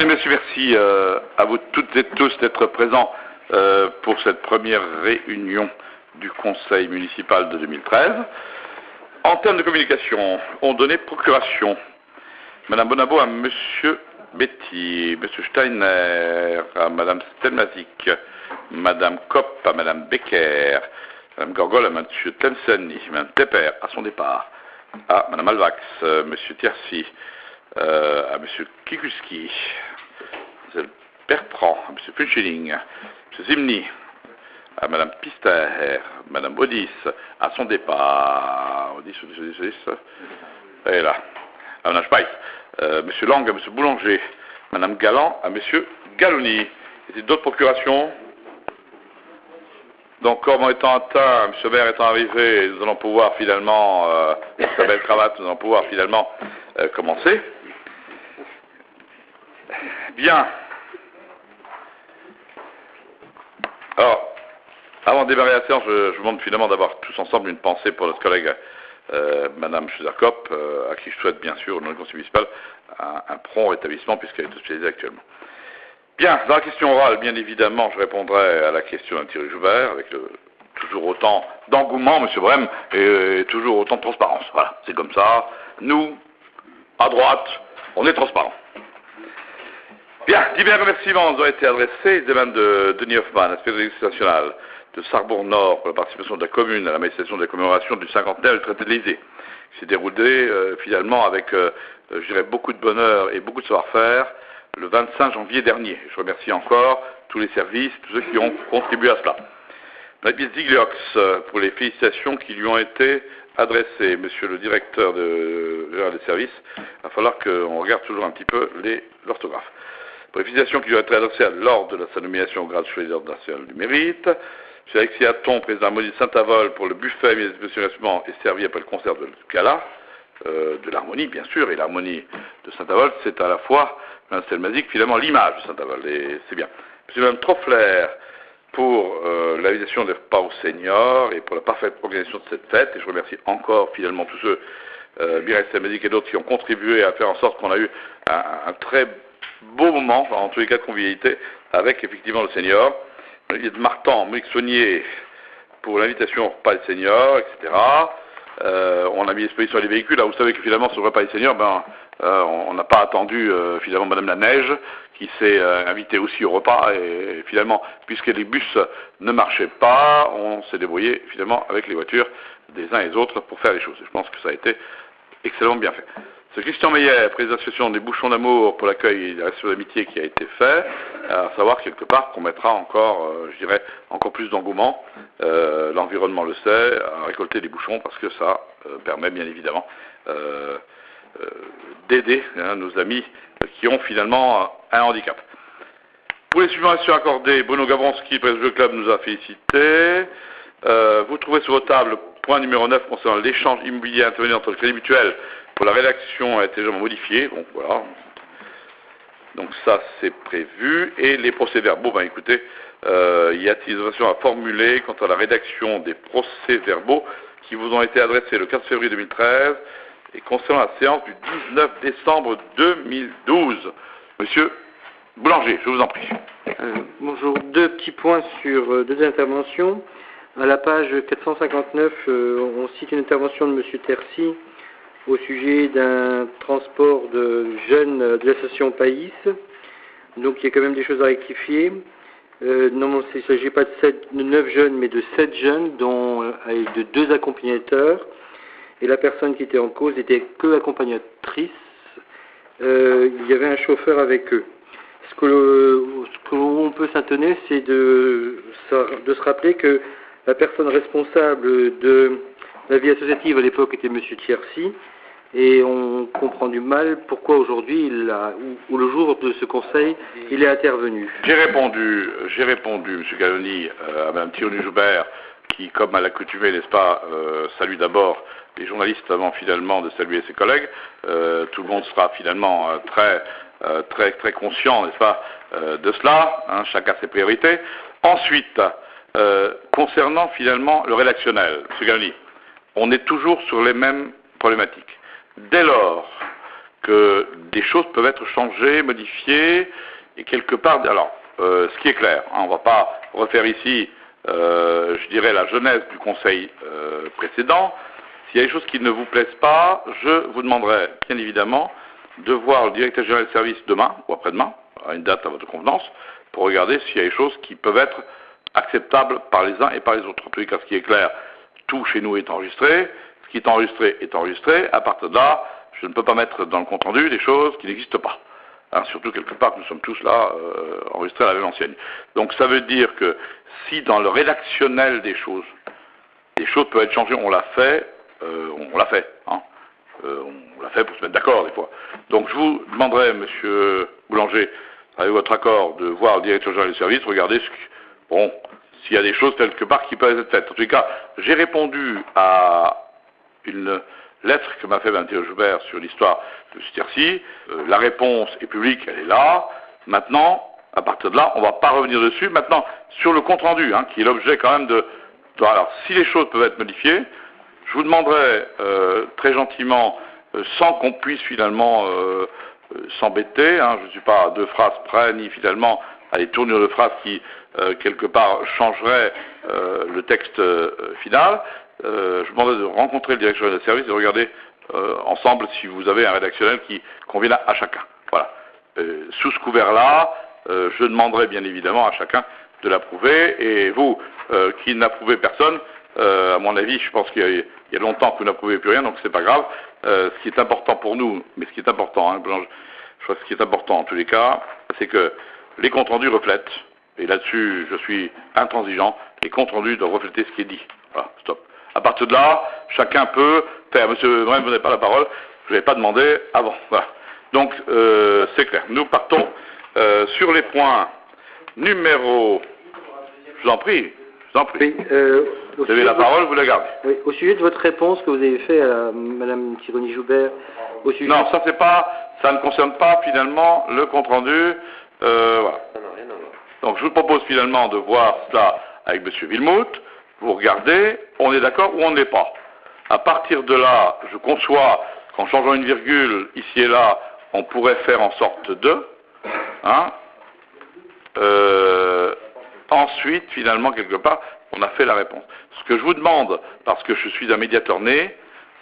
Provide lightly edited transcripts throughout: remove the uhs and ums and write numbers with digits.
Messieurs, merci à vous toutes et tous d'être présents pour cette première réunion du Conseil municipal de 2013. En termes de communication, on donnait procuration. Madame Bonabo à Monsieur Betty, Monsieur Steiner à Madame Stelmazik, Madame Kopp à Madame Becker, Madame Gorgol à Monsieur Tlemcen, Madame Tepper à son départ, à Madame Alvax, Monsieur Tiercy, à Monsieur Kikuski, Monsieur Bertrand, à Monsieur Funcheling, Monsieur Zimny, à Madame Pister, Madame Baudis, à son départ, Baudis, et là, à Madame Speiss, Monsieur Lang à Monsieur Boulanger, Madame Galland à Monsieur Galloni. Et d'autres procurations? Donc, comme étant atteint, M. Maire étant arrivé, nous allons pouvoir finalement, sa belle cravate, nous allons pouvoir finalement commencer. Bien. Alors, avant de démarrer la séance, je vous demande finalement d'avoir tous ensemble une pensée pour notre collègue Madame Schuzerkop, à qui je souhaite bien sûr, au nom du conseil municipal, un prompt rétablissement puisqu'elle est hospitalisée actuellement. Bien, dans la question orale, bien évidemment, je répondrai à la question d'un Thierry Joubert, avec toujours autant d'engouement, M. Brem, et toujours autant de transparence. Voilà, c'est comme ça. Nous, à droite, on est transparent. Bien, divers remerciements ont été adressés des mains de Denis Hoffman, aspect de l'exécutif national, de Sarrebourg-Nord, pour la participation de la commune à la manifestation de la commémoration du 50e du traité de l'Élysée, qui s'est déroulé finalement avec, je dirais, beaucoup de bonheur et beaucoup de savoir-faire, le 25 janvier dernier. Je remercie encore tous les services, tous ceux qui ont contribué à cela. Madame Zigliox, pour les félicitations qui lui ont été adressées. Monsieur le directeur général des services, il va falloir qu'on regarde toujours un petit peu l'orthographe. Pour les félicitations qui lui ont été adressées lors de sa nomination au grade de chevalier d'ordre national du mérite. M. Alexis Hatton, président Maudit Saint-Avold, pour le buffet mis à disposition est servi après le concert de gala, de l'harmonie bien sûr, et l'harmonie de Saint-Avold, c'est à la fois, Mme Stelmazik, finalement l'image de Saint-Avold, et c'est bien. M. Mme Troffler, pour l'invitation des repas aux seniors et pour la parfaite organisation de cette fête, et je remercie encore finalement tous ceux, Mireille Stelmazik et d'autres, qui ont contribué à faire en sorte qu'on a eu un très beau moment, en tous les cas de convivialité, avec effectivement le senior. Olivier de Martan, Monique Saunier, pour l'invitation au repas des seniors, etc. On a mis à disposition les véhicules. Là, vous savez que finalement, sur le repas des seniors, on n'a pas attendu finalement Madame la Neige, qui s'est invitée aussi au repas. Et finalement, puisque les bus ne marchaient pas, on s'est débrouillé finalement avec les voitures des uns et des autres pour faire les choses. Et je pense que ça a été excellemment bien fait. C'est Christian Meillet, président de l'association des Bouchons d'Amour pour l'accueil et la réception d'amitié qui a été fait, à savoir quelque part qu'on mettra encore, je dirais, encore plus d'engouement, l'environnement le sait, à récolter des bouchons parce que ça permet bien évidemment d'aider nos amis qui ont finalement un handicap. Pour les subventions accordées, Bruno Gabronski, président du club, nous a félicité. Vous trouvez sur vos tables, point numéro 9 concernant l'échange immobilier intervenu entre le Crédit Mutuel. Pour la rédaction a été légèrement modifiée, donc voilà. Donc ça c'est prévu. Et les procès-verbaux, écoutez, y a-t-il des observations à formuler quant à la rédaction des procès-verbaux qui vous ont été adressés le 15 février 2013 et concernant la séance du 19 décembre 2012. Monsieur Boulanger, je vous en prie. Bonjour, deux petits points sur deux interventions. À la page 459, on cite une intervention de Monsieur Tercy au sujet d'un transport de jeunes de l'association Païs. Donc il y a quand même des choses à rectifier. Non, il ne s'agit pas de 9 jeunes, mais de 7 jeunes, dont de 2 accompagnateurs. Et la personne qui était en cause n'était que accompagnatrice. Il y avait un chauffeur avec eux. Ce que l'on peut s'étonner, c'est de se rappeler que la personne responsable de la vie associative à l'époque était M. Tiercy, et on comprend du mal pourquoi aujourd'hui, ou le jour de ce conseil, il est intervenu. J'ai répondu, M. Galloni, à Mme Thierry Joubert, qui, comme à l'accoutumée, n'est-ce pas, salue d'abord les journalistes avant finalement de saluer ses collègues. Tout le monde sera finalement très conscient, n'est-ce pas, de cela. Chacun ses priorités. Ensuite, concernant finalement le rédactionnel, M. Galloni, on est toujours sur les mêmes problématiques. Dès lors que des choses peuvent être changées, modifiées, et quelque part, alors, ce qui est clair, hein, on ne va pas refaire ici, je dirais, la genèse du conseil précédent. S'il y a des choses qui ne vous plaisent pas, je vous demanderai, bien évidemment, de voir le directeur général de service demain, ou après-demain, à une date à votre convenance, pour regarder s'il y a des choses qui peuvent être acceptables par les uns et par les autres. En tous les cas, ce qui est clair, tout chez nous est enregistré, ce qui est enregistré, à partir de là, je ne peux pas mettre dans le compte-rendu des choses qui n'existent pas. Hein, surtout quelque part, nous sommes tous là enregistrés à la même enseigne. Donc ça veut dire que si dans le rédactionnel des choses peuvent être changées, on l'a fait, hein. On l'a fait pour se mettre d'accord des fois. Donc je vous demanderai, Monsieur Boulanger, avec votre accord, de voir le directeur général des services, regarder s'il y a des choses quelque part qui peuvent être faites. En tout cas, j'ai répondu à une lettre que m'a fait Mme Joubert sur l'histoire de Stercy. La réponse est publique, elle est là. Maintenant, à partir de là, on ne va pas revenir dessus. Maintenant, sur le compte-rendu, hein, qui est l'objet quand même de... Alors, si les choses peuvent être modifiées, je vous demanderai très gentiment, sans qu'on puisse finalement s'embêter, hein, je ne suis pas à deux phrases près, ni finalement à des tournures de phrases qui, quelque part, changeraient le texte final, je vous demanderai de rencontrer le directeur de service et de regarder ensemble si vous avez un rédactionnel qui convienne à chacun. Voilà. Sous ce couvert-là, je demanderai bien évidemment à chacun de l'approuver, et vous, qui n'approuvez personne, à mon avis, je pense qu'il y a longtemps que vous n'approuvez plus rien, donc c'est pas grave. Ce qui est important pour nous, mais ce qui est important, hein, je crois que ce qui est important en tous les cas, c'est que les comptes rendus reflètent, et là-dessus je suis intransigeant, les comptes rendus doivent refléter ce qui est dit. Voilà, stop. À partir de là, chacun peut faire. Monsieur Brem, vous n'avez pas la parole, je ne l'avais pas demandé avant. Voilà. Donc, c'est clair. Nous partons sur les points numéro... Je vous en prie. Oui, vous avez la parole, vous la gardez. Oui, au sujet de votre réponse que vous avez faite à Mme Tironi-Joubert, au sujet... Non, ça ne concerne pas finalement le compte-rendu. Voilà. Donc je vous propose finalement de voir cela avec M. Villemout. Vous regardez, on est d'accord ou on n'est pas. À partir de là, je conçois qu'en changeant une virgule ici et là, on pourrait faire en sorte de... Hein, ensuite, finalement, quelque part, on a fait la réponse. Ce que je vous demande, parce que je suis un médiateur né,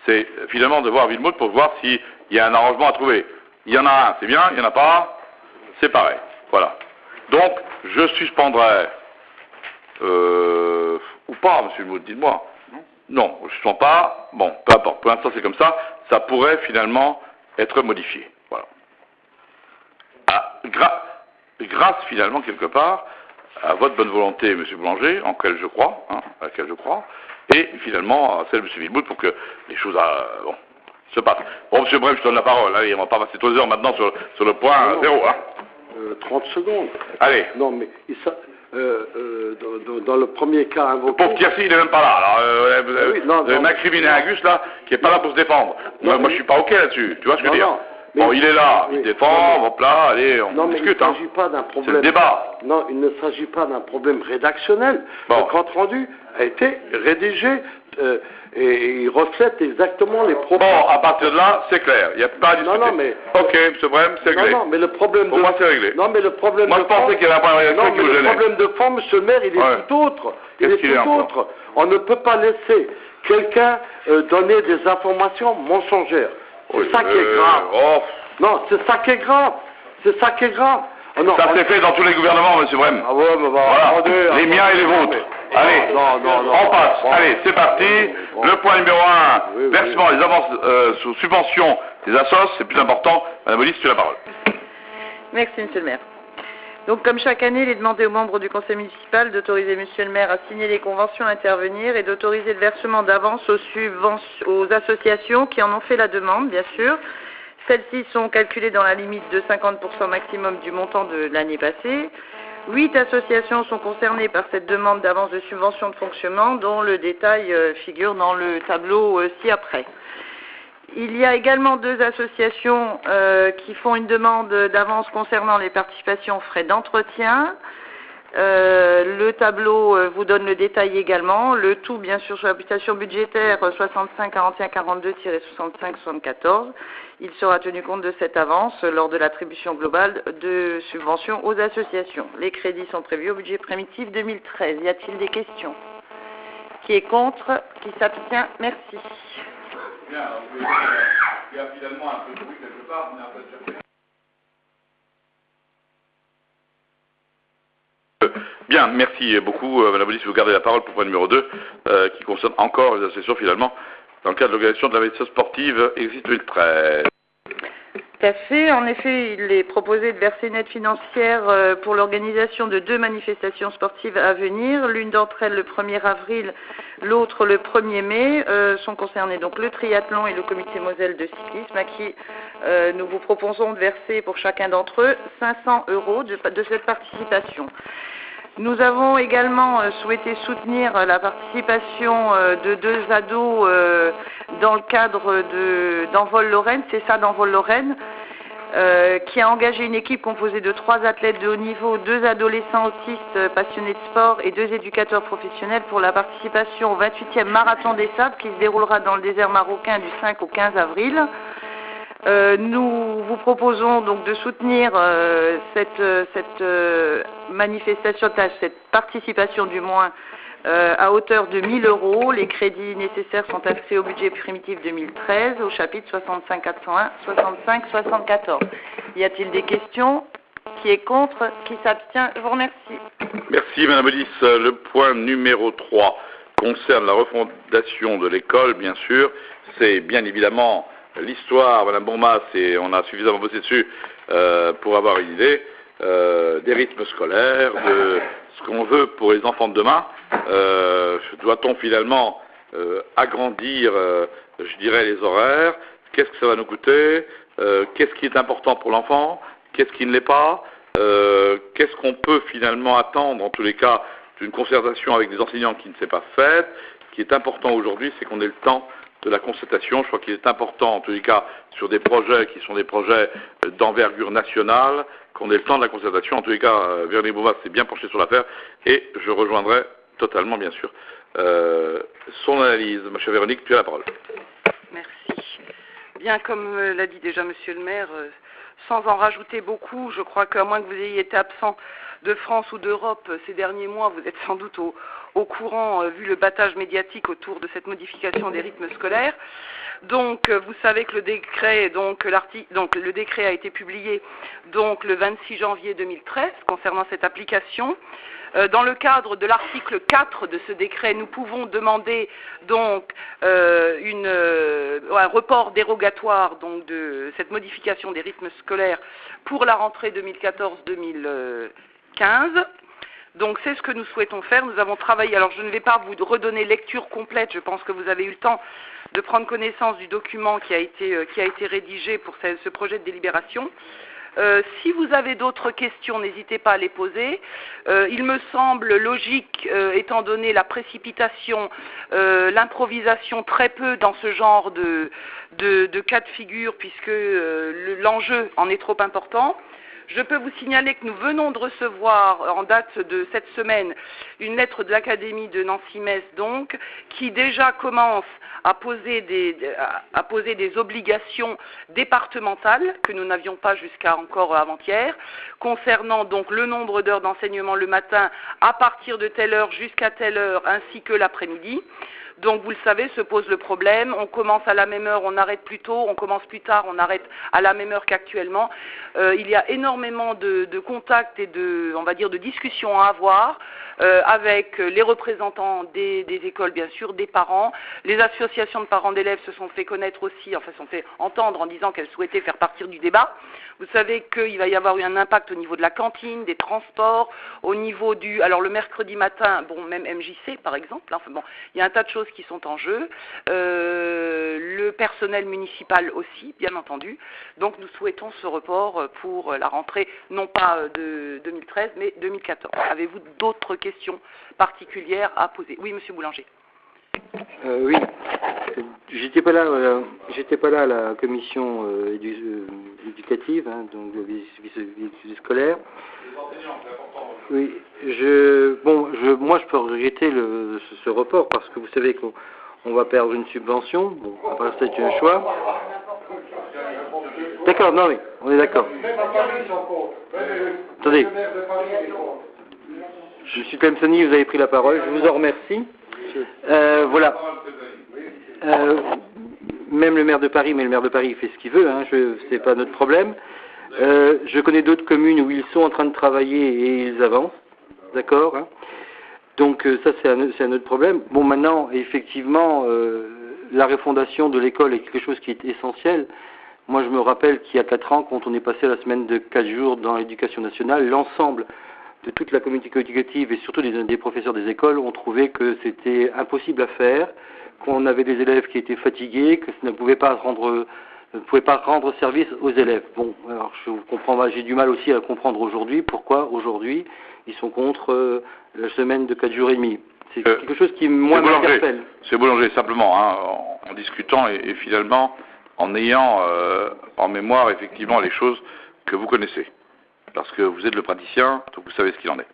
c'est finalement de voir Villemout pour voir s'il y a un arrangement à trouver. Il y en a un, c'est bien, il n'y en a pas, c'est pareil. Voilà. Donc, je suspendrai, ou pas, monsieur Villemout, dites-moi. Non, je ne suspends pas, bon, peu importe, pour l'instant c'est comme ça pourrait finalement être modifié. Voilà. Grâce finalement, quelque part, à votre bonne volonté, M. Boulanger, en laquelle je crois, à laquelle je crois, et finalement à celle de M. Villemout pour que les choses se passent. Bon, M. Brem, je donne la parole. Allez, on ne va pas passer 3 heures maintenant sur le point 0. 30 secondes. Allez. Non, mais dans le premier cas invoqué... Pauvre Thierry, il n'est même pas là. Alors, vous avez m'incriminé un Gus, là, qui n'est pas là pour se défendre. Moi, je ne suis pas OK là-dessus. Tu vois ce que je veux dire? Bon, il est là, il défend, hop là, allez, on discute. Il ne s'agit pas d'un problème... C'est le débat. Non, il ne s'agit pas d'un problème rédactionnel. Bon. Le compte-rendu a été rédigé et il reflète exactement les propos. Bon, à partir de là, c'est clair. Il n'y a pas à discuter. Non, mais... OK, M. Brem, c'est réglé. Non, mais le problème Pour moi, c'est réglé. Non, mais le problème moi, je pensais qu'il y avait un problème rédaction qui vous gênait. Le problème de fond, M. le maire, il est tout autre. Il est tout autre. On ne peut pas laisser quelqu'un donner des informations mensongères. C'est ça qui est grave. Non, c'est ça qui est grave. C'est ça qui est grave. Non, ça s'est fait dans tous les gouvernements, M. Brem. Ah ouais, mais voilà. Les miens et les vôtres. Allez, on passe. Allez, c'est parti. Le point numéro 1, versement des avances sous subvention des assos, c'est plus important. Madame Olive, tu as la parole. Merci, Monsieur le maire. Donc, comme chaque année, il est demandé aux membres du conseil municipal d'autoriser Monsieur le maire à signer les conventions à intervenir et d'autoriser le versement d'avances aux associations qui en ont fait la demande, bien sûr. Celles-ci sont calculées dans la limite de 50% maximum du montant de l'année passée. 8 associations sont concernées par cette demande d'avance de subvention de fonctionnement, dont le détail figure dans le tableau ci-après. Il y a également 2 associations qui font une demande d'avance concernant les participations aux frais d'entretien. Le tableau vous donne le détail également. Le tout, bien sûr, sur l'application budgétaire 65 41 42-65 74. Il sera tenu compte de cette avance lors de l'attribution globale de subventions aux associations. Les crédits sont prévus au budget primitif 2013. Y a-t-il des questions? Qui est contre? Qui s'abstient? Merci. Bien, alors, il y a finalement un peu de bruit quelque part, on est un peu surpris. Bien, merci beaucoup, Madame Bollis, vous gardez la parole pour le point numéro 2, qui concerne encore les associations finalement, dans le cadre de l'organisation de la médecine sportive Exit 2013. Tout à fait. En effet, il est proposé de verser une aide financière pour l'organisation de 2 manifestations sportives à venir. L'une d'entre elles le 1er avril, l'autre le 1er mai. Sont concernés donc le triathlon et le comité Moselle de cyclisme, à qui nous vous proposons de verser pour chacun d'entre eux 500 € de cette participation. Nous avons également souhaité soutenir la participation de 2 ados dans le cadre d'Envol Lorraine, c'est ça d'Envol Lorraine, qui a engagé une équipe composée de 3 athlètes de haut niveau, 2 adolescents autistes passionnés de sport et 2 éducateurs professionnels pour la participation au 28e Marathon des Sables qui se déroulera dans le désert marocain du 5 au 15 avril. Nous vous proposons donc de soutenir cette manifestation, cette participation du moins, à hauteur de 1 000 €. Les crédits nécessaires sont inscrits au budget primitif 2013 au chapitre 65 401 65 74. Y a-t-il des questions? Qui est contre? Qui s'abstient? Je vous remercie. Merci Madame Bollis. Le point numéro 3 concerne la refondation de l'école, bien sûr. C'est bien évidemment l'histoire, Madame Bonmas, et on a suffisamment bossé dessus pour avoir une idée des rythmes scolaires, de ce qu'on veut pour les enfants de demain. Doit-on finalement agrandir, je dirais, les horaires? Qu'est-ce que ça va nous coûter? Qu'est-ce qui est important pour l'enfant? Qu'est-ce qui ne l'est pas? Qu'est-ce qu'on peut finalement attendre, en tous les cas, d'une concertation avec des enseignants qui ne s'est pas faite? Ce qui est important aujourd'hui, c'est qu'on ait le temps de la concertation. Je crois qu'il est important, en tous les cas, sur des projets qui sont des projets d'envergure nationale, qu'on ait le temps de la concertation. En tous les cas, Véronique Bonmas s'est bien penchée sur l'affaire et je rejoindrai totalement, bien sûr, son analyse. Ma chère Véronique, tu as la parole. Merci. Bien, comme l'a dit déjà Monsieur le maire, sans en rajouter beaucoup, je crois qu'à moins que vous ayez été absent de France ou d'Europe ces derniers mois, vous êtes sans doute au courant, vu le battage médiatique autour de cette modification des rythmes scolaires. Donc, vous savez que le décret, le décret a été publié donc le 26 janvier 2013 concernant cette application. Dans le cadre de l'article 4 de ce décret, nous pouvons demander donc un report dérogatoire donc de cette modification des rythmes scolaires pour la rentrée 2014-2015. Donc c'est ce que nous souhaitons faire. Nous avons travaillé, alors je ne vais pas vous redonner lecture complète, je pense que vous avez eu le temps de prendre connaissance du document qui a été rédigé pour ce projet de délibération. Si vous avez d'autres questions, n'hésitez pas à les poser. Il me semble logique, étant donné la précipitation, l'improvisation très peu dans ce genre de cas de figure, puisque l'enjeu en est trop important. Je peux vous signaler que nous venons de recevoir, en date de cette semaine, une lettre de l'Académie de Nancy-Metz, donc, qui déjà commence à poser des obligations départementales que nous n'avions pas jusqu'à encore avant-hier, concernant donc le nombre d'heures d'enseignement le matin à partir de telle heure jusqu'à telle heure, ainsi que l'après-midi. Donc, vous le savez, se pose le problème. On commence à la même heure, on arrête plus tôt. On commence plus tard, on arrête à la même heure qu'actuellement. Il y a énormément de contacts et on va dire, de discussions à avoir avec les représentants des écoles, bien sûr, des parents. Les associations de parents d'élèves se sont fait connaître aussi, enfin, se sont fait entendre en disant qu'elles souhaitaient faire partir du débat. Vous savez qu'il va y avoir eu un impact au niveau de la cantine, des transports, au niveau alors le mercredi matin, bon, même MJC par exemple, enfin bon, il y a un tas de choses qui sont en jeu, le personnel municipal aussi, bien entendu. Donc nous souhaitons ce report pour la rentrée, non pas de 2013, mais 2014. Avez-vous d'autres questions particulières à poser? Oui, Monsieur Boulanger. Oui, j'étais pas là à la commission éducative, hein, donc scolaire. Oui, Moi, je peux regretter ce report parce que vous savez qu'on va perdre une subvention. Bon, après, c'est un choix. D'accord, non, oui, on est d'accord. Attendez. Monsieur Clemsoni, vous avez pris la parole. Je vous en remercie. Voilà. Même le maire de Paris, mais le maire de Paris il fait ce qu'il veut, hein, c'est pas notre problème. Je connais d'autres communes où ils sont en train de travailler et ils avancent, d'accord, hein. Donc ça c'est un autre problème. Bon, maintenant, effectivement, la refondation de l'école est quelque chose qui est essentiel. Moi, je me rappelle qu'il y a 4 ans, quand on est passé à la semaine de 4 jours dans l'éducation nationale, l'ensemble de toute la communauté éducative et surtout des professeurs des écoles ont trouvé que c'était impossible à faire, qu'on avait des élèves qui étaient fatigués, que ça ne pouvait pas rendre service aux élèves. Bon, alors je vous comprends, j'ai du mal aussi à comprendre aujourd'hui pourquoi aujourd'hui ils sont contre la semaine de 4 jours et demi. C'est quelque chose qui moi m'interpelle. C'est Boulanger simplement, hein, en discutant et finalement en ayant en mémoire effectivement les choses que vous connaissez. Parce que vous êtes le praticien, donc vous savez ce qu'il en est.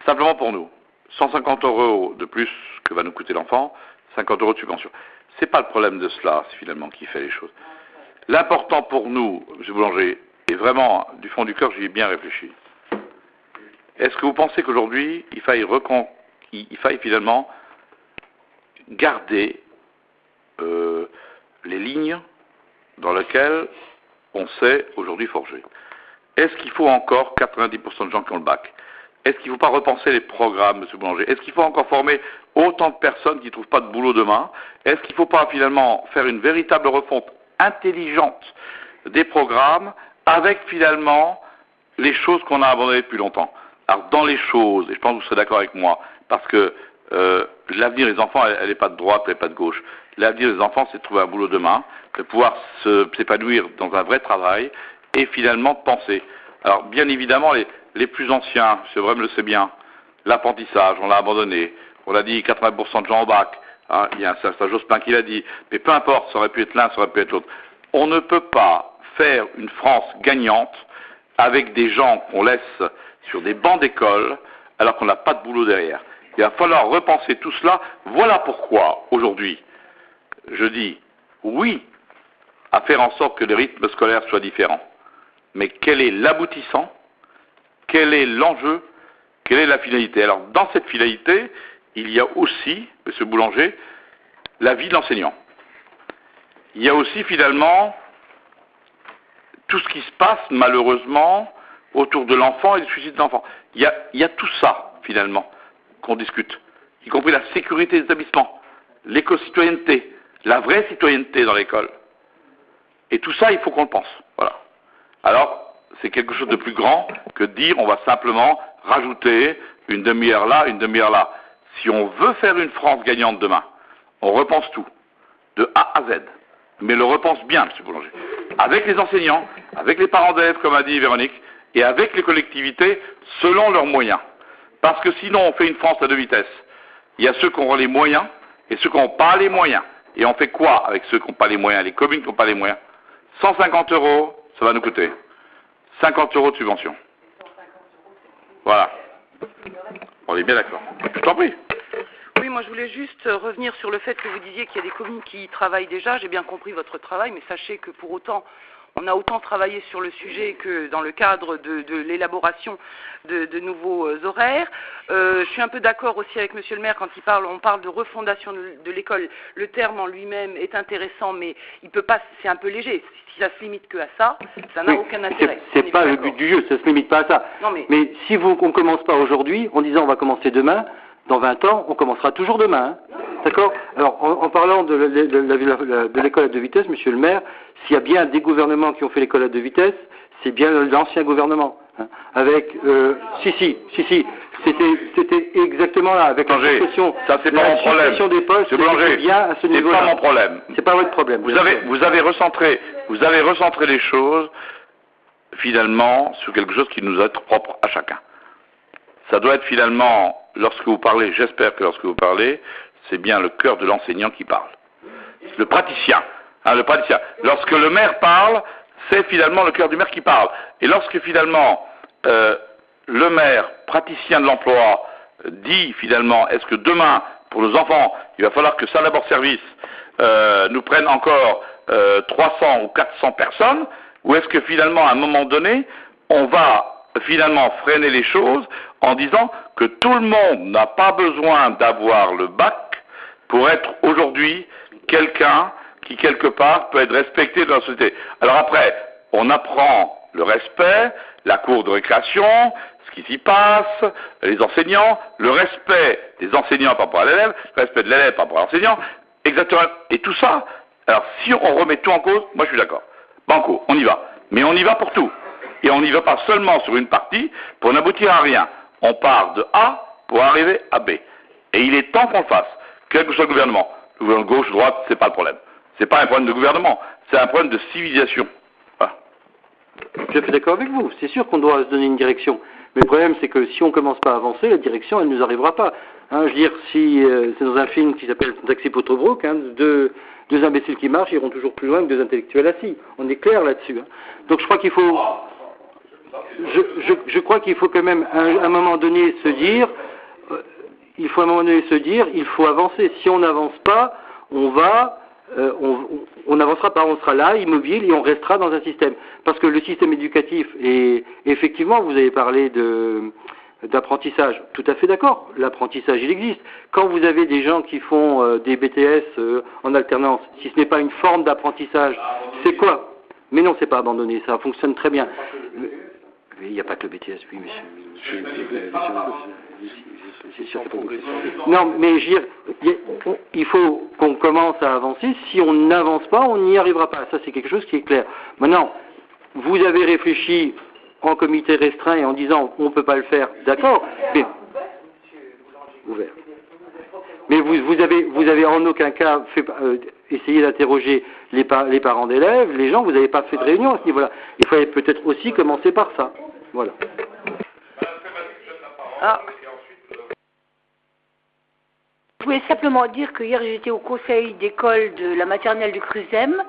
Simplement pour nous, 150 € de plus que va nous coûter l'enfant, 50 € de subvention. C'est pas le problème de cela, c'est finalement qui fait les choses. L'important pour nous, M. Boulanger, et vraiment, du fond du cœur, j'y ai bien réfléchi. Est-ce que vous pensez qu'aujourd'hui, il faille finalement garder les lignes dans lesquelles on sait aujourd'hui forger? Est-ce qu'il faut encore 90% de gens qui ont le bac? Est-ce qu'il ne faut pas repenser les programmes, M. Boulanger? Est-ce qu'il faut encore former autant de personnes qui ne trouvent pas de boulot demain? Est-ce qu'il ne faut pas finalement faire une véritable refonte intelligente des programmes avec finalement les choses qu'on a abandonnées depuis longtemps? Alors dans les choses, et je pense que vous serez d'accord avec moi, parce que l'avenir des enfants, elle n'est pas de droite, elle n'est pas de gauche. L'avenir des enfants, c'est de trouver un boulot demain, de pouvoir s'épanouir dans un vrai travail, et finalement de penser. Alors bien évidemment, les plus anciens, M. Vrem le sait bien, l'apprentissage, on l'a abandonné, on l'a dit 80% de gens au bac, hein, il y a un Jospin qui l'a dit, mais peu importe, ça aurait pu être l'un, ça aurait pu être l'autre. On ne peut pas faire une France gagnante avec des gens qu'on laisse sur des bancs d'école alors qu'on n'a pas de boulot derrière. Il va falloir repenser tout cela. Voilà pourquoi, aujourd'hui, je dis oui à faire en sorte que le rythme scolaire soit différent. Mais quel est l'aboutissant? Quel est l'enjeu? Quelle est la finalité? Alors, dans cette finalité, il y a aussi, M. Boulanger, la vie de l'enseignant. Il y a aussi, finalement, tout ce qui se passe, malheureusement, autour de l'enfant et du suicide de l'enfant. Il y a tout ça, finalement, qu'on discute, y compris la sécurité des établissements, l'éco-citoyenneté, la vraie citoyenneté dans l'école. Et tout ça, il faut qu'on le pense. Voilà. Alors, c'est quelque chose de plus grand que de dire on va simplement rajouter une demi-heure là, une demi-heure là. Si on veut faire une France gagnante demain, on repense tout, de A à Z. Mais le repense bien, M. Boulanger. Avec les enseignants, avec les parents d'élèves, comme a dit Véronique, et avec les collectivités, selon leurs moyens. Parce que sinon, on fait une France à 2 vitesses. Il y a ceux qui auront les moyens et ceux qui n'ont pas les moyens. Et on fait quoi avec ceux qui n'ont pas les moyens, les communes qui n'ont pas les moyens? 150 €, ça va nous coûter 50 € de subvention. Voilà. On est bien d'accord. Je t'en prie. Oui, moi je voulais juste revenir sur le fait que vous disiez qu'il y a des communes qui y travaillent déjà. J'ai bien compris votre travail, mais sachez que pour autant, on a autant travaillé sur le sujet que dans le cadre de l'élaboration de nouveaux horaires. Je suis un peu d'accord aussi avec Monsieur le maire quand on parle de refondation de l'école. Le terme en lui-même est intéressant, mais il peut pas, c'est un peu léger. Si ça se limite que à ça, ça n'a aucun intérêt. C'est pas le but du jeu, ça se limite pas à ça. Non, mais si on commence pas aujourd'hui, en disant on va commencer demain, dans 20 ans, on commencera toujours demain. Hein. D'accord? Alors, en parlant de l'école à 2 vitesses, Monsieur le maire, s'il y a bien des gouvernements qui ont fait l'école à 2 vitesses, c'est bien l'ancien gouvernement. Hein. Avec, si, c'était exactement là, avec la suppression, des postes, c'était bien à ce niveau-là. C'est pas mon problème. C'est pas votre problème. Vous avez recentré les choses, finalement, sur quelque chose qui nous est propre à chacun. Ça doit être finalement, lorsque vous parlez, j'espère que lorsque vous parlez, c'est bien le cœur de l'enseignant qui parle. Le praticien. Hein, le praticien. Lorsque le maire parle, c'est finalement le cœur du maire qui parle. Et lorsque finalement le maire, praticien de l'emploi, dit finalement, est-ce que demain, pour nos enfants, il va falloir que ça d'abord service nous prenne encore 300 ou 400 personnes, ou est-ce que finalement, à un moment donné, on va finalement freiner les choses en disant que tout le monde n'a pas besoin d'avoir le bac pour être aujourd'hui quelqu'un qui, quelque part, peut être respecté dans la société. Alors après, on apprend le respect, la cour de récréation, ce qui s'y passe, les enseignants, le respect des enseignants par rapport à l'élève, le respect de l'élève par rapport à l'enseignant, exactement. Et tout ça, alors si on remet tout en cause, moi je suis d'accord. Banco, on y va. Mais on y va pour tout. Et on n'y va pas seulement sur une partie pour n'aboutir à rien. On part de A pour arriver à B. Et il est temps qu'on le fasse, quel que soit le gouvernement. Le gouvernement de gauche, droite, c'est pas le problème. C'est pas un problème de gouvernement, c'est un problème de civilisation. Voilà. Je suis d'accord avec vous. C'est sûr qu'on doit se donner une direction. Mais le problème, c'est que si on commence pas à avancer, la direction, elle ne nous arrivera pas. Hein, je veux dire, si c'est dans un film qui s'appelle Taxi pour Tobruk, hein, deux imbéciles qui marchent iront toujours plus loin que deux intellectuels assis. On est clair là-dessus. Hein. Donc je crois qu'il faut... Je crois qu'il faut quand même, à un moment donné, se dire... il faut avancer. Si on n'avance pas, on n'avancera pas, on sera là, immobile, et on restera dans un système. Parce que le système éducatif, et effectivement, vous avez parlé d'apprentissage, tout à fait d'accord, l'apprentissage, il existe. Quand vous avez des gens qui font des BTS en alternance, si ce n'est pas une forme d'apprentissage, c'est quoi? Mais non, c'est pas abandonné, ça fonctionne très bien. Il n'y a pas que le BTS, oui, monsieur. Non, mais je veux dire, il faut qu'on commence à avancer. Si on n'avance pas, on n'y arrivera pas. Ça, c'est quelque chose qui est clair. Maintenant, vous avez réfléchi en comité restreint et en disant on ne peut pas le faire, d'accord, mais ouvert. Mais vous avez en aucun cas essayé d'interroger les parents d'élèves, les gens, vous n'avez pas fait de réunion à ce niveau-là. Il fallait peut-être aussi commencer par ça. Voilà. Ah. Je voulais simplement dire que hier j'étais au conseil d'école de la maternelle du Cruzem,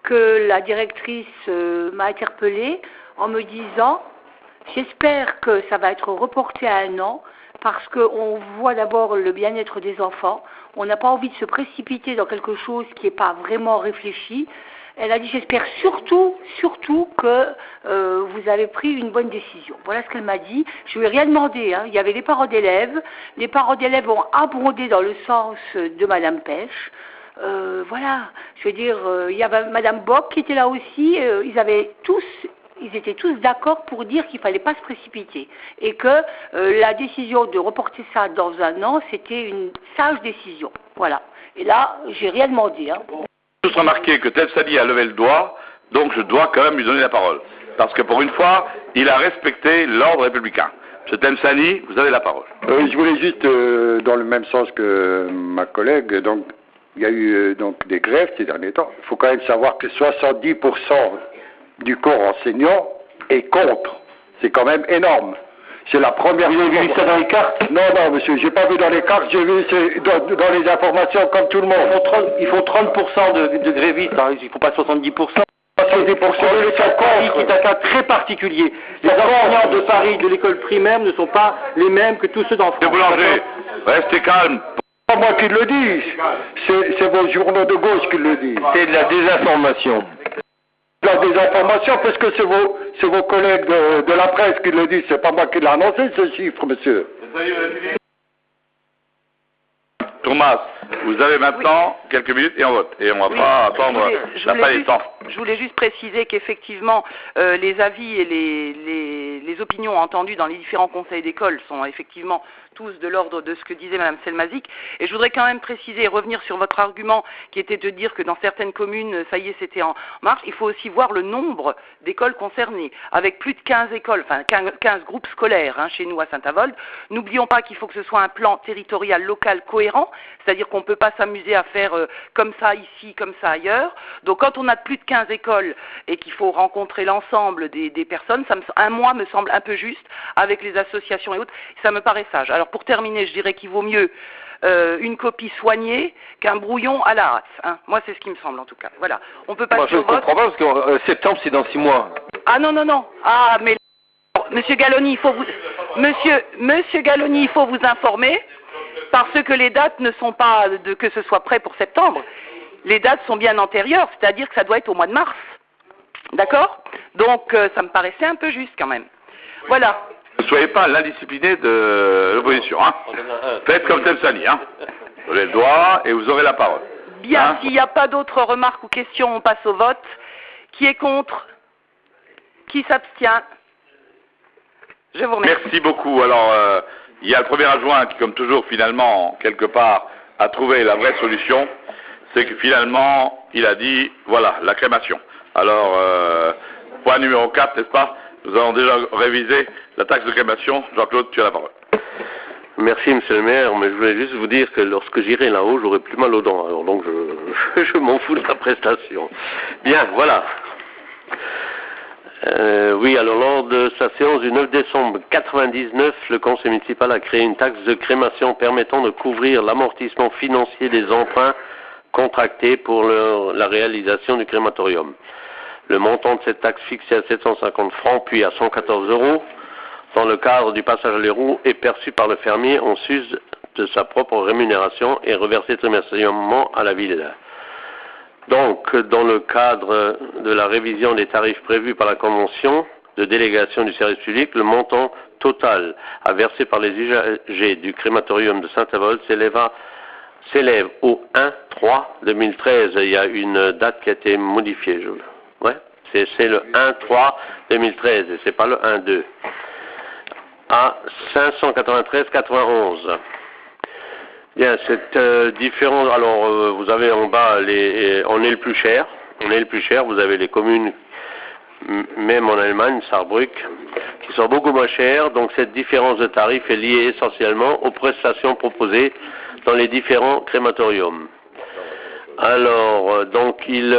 que la directrice m'a interpellée en me disant « J'espère que ça va être reporté à 1 an parce qu'on voit d'abord le bien-être des enfants, on n'a pas envie de se précipiter dans quelque chose qui n'est pas vraiment réfléchi. » Elle a dit « J'espère surtout que vous avez pris une bonne décision. » Voilà ce qu'elle m'a dit. Je lui ai rien demandé. Hein. Il y avait les parents d'élèves. Les parents d'élèves ont abondé dans le sens de Madame Pêche. Voilà. Je veux dire, il y avait Madame Bock qui était là aussi. Ils étaient tous d'accord pour dire qu'il ne fallait pas se précipiter. Et que la décision de reporter ça dans 1 an, c'était une sage décision. Voilà. Et là, j'ai rien demandé. Hein. Tous remarqué que Ted Sadi a levé le doigt, donc je dois quand même lui donner la parole. Parce que pour une fois, il a respecté l'ordre républicain. M. Temsani, vous avez la parole. Je voulais juste, dans le même sens que ma collègue, donc il y a eu donc des grèves ces derniers temps. Il faut quand même savoir que 70% du corps enseignant est contre. C'est quand même énorme. C'est la première fois. Vous avez vu ça dans les cartes? Non, monsieur, j'ai pas vu dans les cartes, j'ai vu dans les informations comme tout le monde. Il faut 30% de grévistes, hein, il ne faut pas 70%. 70% qui est un cas très particulier. Les enseignants de Paris, de l'école primaire, ne sont pas les mêmes que tous ceux d'en France. M. Boulanger, restez calme. C'est pas moi qui le dis, c'est vos journaux de gauche qui le disent. C'est de la désinformation. La désinformation, parce que c'est vos collègues de la presse qui le disent, c'est pas moi qui l'ai annoncé ce chiffre, monsieur. Thomas, vous avez maintenant quelques minutes et on vote. Et on ne va pas attendre, je voulais juste préciser qu'effectivement, les avis et les opinions entendues dans les différents conseils d'école sont effectivement tous de l'ordre de ce que disait Mme Selmazik. Et je voudrais quand même préciser et revenir sur votre argument qui était de dire que dans certaines communes, ça y est, c'était en marche. Il faut aussi voir le nombre d'écoles concernées. Avec plus de 15 écoles, enfin 15 groupes scolaires hein, chez nous à Saint-Avold. N'oublions pas qu'il faut que ce soit un plan territorial local cohérent, c'est-à-dire qu'on ne peut pas s'amuser à faire comme ça ici, comme ça ailleurs. Donc quand on a plus de 15 écoles et qu'il faut rencontrer l'ensemble des personnes, un mois me semble un peu juste avec les associations et autres, ça me paraît sage. Alors pour terminer, je dirais qu'il vaut mieux une copie soignée qu'un brouillon à la hâte. Hein. Moi, c'est ce qui me semble en tout cas. Voilà. On peut passer au vote. Je ne comprends pas parce que septembre, c'est dans 6 mois. Ah non. Ah, mais Monsieur Galloni, il faut vous... Monsieur Galloni, il faut vous informer, parce que les dates ne sont pas que ce soit prêt pour septembre. Les dates sont bien antérieures, c'est-à-dire que ça doit être au mois de mars. D'accord? Donc, ça me paraissait un peu juste quand même. Voilà. Ne soyez pas l'indiscipliné de l'opposition, hein. Faites comme Telsani, hein. Vous avez le droit et vous aurez la parole. Bien, hein? S'il n'y a pas d'autres remarques ou questions, on passe au vote. Qui est contre? Qui s'abstient? Je vous remercie. Merci beaucoup. Alors, il y a le premier adjoint qui, comme toujours, finalement, quelque part, a trouvé la vraie solution. C'est que finalement, il a dit, voilà, la crémation. Alors, point numéro 4, n'est-ce pas? Nous avons déjà révisé la taxe de crémation. Jean-Claude, tu as la parole. Merci, monsieur le maire, mais je voulais juste vous dire que lorsque j'irai là-haut, j'aurai plus mal aux dents. Alors donc, je m'en fous de la prestation. Bien, voilà. Oui, alors lors de sa séance du 9 décembre 1999, le conseil municipal a créé une taxe de crémation permettant de couvrir l'amortissement financier des emprunts contractés pour la réalisation du crématorium. Le montant de cette taxe fixé à 750 francs puis à 114 € dans le cadre du passage à l'éroux est perçu par le fermier en sus de sa propre rémunération et reversé trimestriellement à la ville. Donc, dans le cadre de la révision des tarifs prévus par la convention de délégation du service public, le montant total à verser par les usagers du crématorium de Saint-Avold s'élève au 1-3-2013. Il y a une date qui a été modifiée. Ouais, c'est le 1-3-2013 et c'est pas le 1-2. À 593,91. Bien, cette différence. Alors, vous avez en bas on est le plus cher. Vous avez les communes, même en Allemagne, Saarbrück, qui sont beaucoup moins chères. Donc, cette différence de tarif est liée essentiellement aux prestations proposées dans les différents crématoriums. Alors, donc, il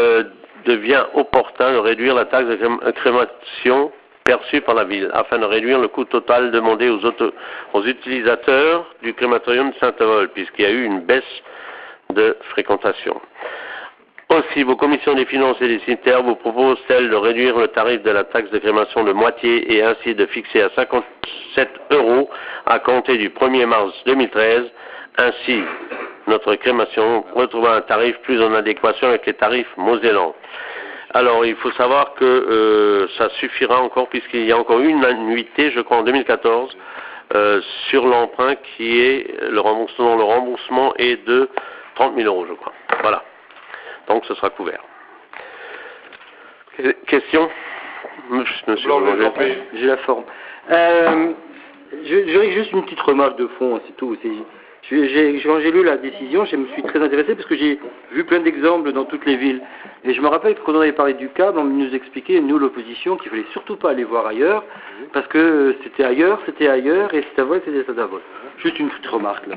devient opportun de réduire la taxe de crémation perçue par la ville, afin de réduire le coût total demandé aux utilisateurs du crématorium de Saint-Avold, puisqu'il y a eu une baisse de fréquentation. Aussi, vos commissions des finances et des cimetières vous proposent-elles de réduire le tarif de la taxe de crémation de moitié et ainsi de fixer à 57 € à compter du 1er mars 2013. Ainsi, notre crémation retrouvera un tarif plus en adéquation avec les tarifs mosellans. Alors, il faut savoir que ça suffira encore, puisqu'il y a encore une annuité, je crois, en 2014, sur l'emprunt qui est le remboursement est de 30 000 €, je crois. Voilà. Donc, ce sera couvert. Question? Monsieur J'ai la forme. J'aurais juste une petite remarque de fond, c'est tout. Quand j'ai lu la décision, je me suis très intéressé parce que j'ai vu plein d'exemples dans toutes les villes. Et je me rappelle que quand on avait parlé du câble, on nous expliquait, nous l'opposition, qu'il fallait surtout pas aller voir ailleurs, parce que c'était ailleurs, et Saint-Avold, c'était Saint-Avold. Juste une petite remarque là.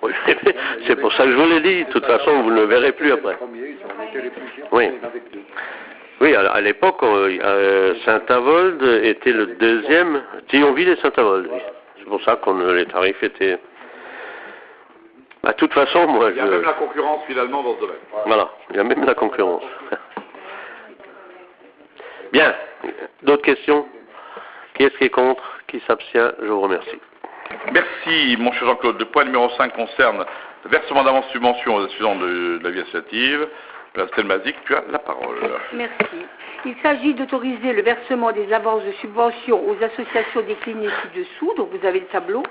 Oui, c'est pour ça que je vous l'ai dit. De toute façon, vous ne le verrez plus après. Oui. Oui, à l'époque, Saint-Avold était le deuxième, Thionville et Saint-Avold. Oui. C'est pour ça que les tarifs étaient... De toute façon, moi, il y a même la concurrence finalement dans ce domaine. Voilà, il y a même la concurrence. Bien, d'autres questions? Qui est-ce qui est contre? Qui s'abstient? Je vous remercie. Merci, mon cher Jean-Claude. Le point numéro 5 concerne le versement d'avance subvention aux associations de la vie associative. Estelle Mazic, tu as la parole. Merci. Il s'agit d'autoriser le versement des avances de subvention aux associations déclinées ci-dessous, donc vous avez le tableau.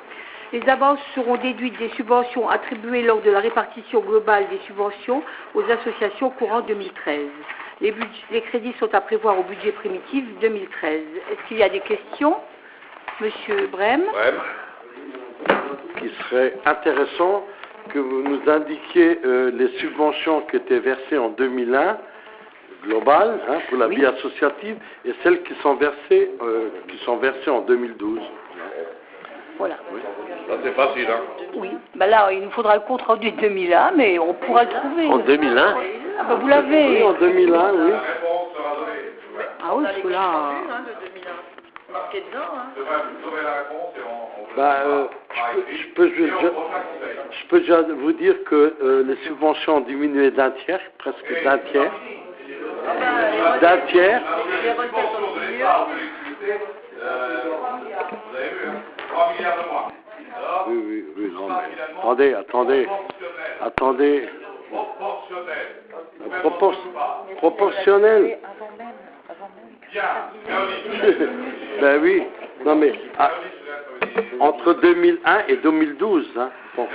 Les avances seront déduites des subventions attribuées lors de la répartition globale des subventions aux associations courant 2013. Les crédits sont à prévoir au budget primitif 2013. Est-ce qu'il y a des questions? Monsieur Brem. Il serait intéressant que vous nous indiquiez les subventions qui étaient versées en 2001, globales, pour la vie associative, et celles qui sont versées en 2012. Voilà. Oui. Ça c'est facile, hein? Oui. Là, il nous faudra le compte rendu de 2001, mais on pourra le trouver. En 2001? Ah vous l'avez. Oui, en 2001, oui. Ah oui, parce que là... Marqué dedans, hein? Vous aurez la réponse et je peux déjà vous dire que les subventions ont diminué d'un tiers, presque d'un tiers. D'un tiers. Vous avez vu, hein? milliards de moins. Alors, oui, non, mais attendez. Proportionnel. Bien, Ben oui, non mais entre 2001 et 2012, hein. Bon.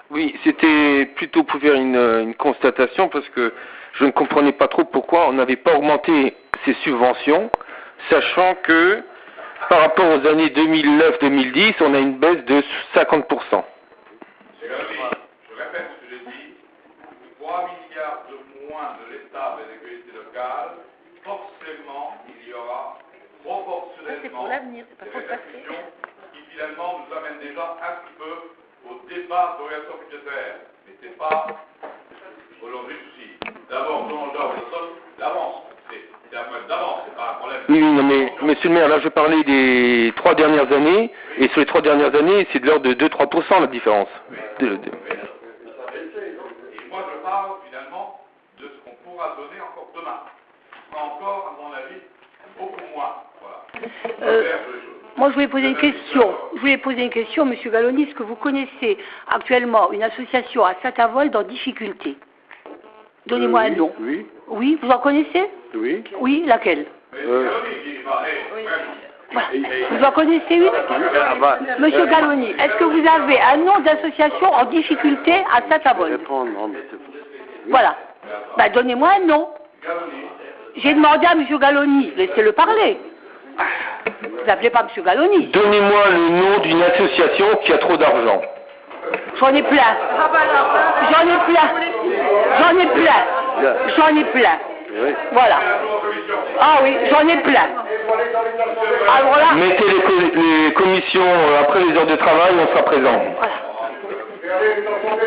Oui, c'était plutôt pour faire une constatation parce que je ne comprenais pas trop pourquoi on n'avait pas augmenté ces subventions, sachant que par rapport aux années 2009-2010, on a une baisse de 50%. Je répète ce que j'ai dit, 3 milliards de moins de l'État et des collectivités locales, forcément il y aura proportionnellement des réductions qui finalement nous amènent déjà un petit peu au débat d'orientation budgétaire. Mais ce n'est pas aujourd'hui le souci. D'abord, selon le genre de sol, l'avance. C'est un problème d'avance, c'est pas un problème. Oui, non, mais monsieur le maire, là je parlais des 3 dernières années, et sur les 3 dernières années, c'est de l'ordre de 2-3% la différence. Et moi je parle finalement de ce qu'on pourra donner encore demain. Ce sera encore, à mon avis, beaucoup moins. Voilà. Moi, je voulais poser une question. Monsieur Galloni. Est-ce que vous connaissez actuellement une association à Saint-Avold en difficulté? Donnez-moi un nom. Oui. Oui, vous en connaissez? Oui. Oui, laquelle? Voilà. Vous en connaissez une? Monsieur Galloni, est-ce que vous avez un nom d'association en difficulté à Saint-Avold? Voilà. Ben, donnez-moi un nom. J'ai demandé à monsieur Galloni. Laissez-le parler. Vous n'appelez pas monsieur Galloni. Donnez-moi le nom d'une association qui a trop d'argent. J'en ai plein. Oui. Voilà. Ah oui, j'en ai plein. Alors là... Mettez les commissions après les heures de travail, on sera présent. Voilà.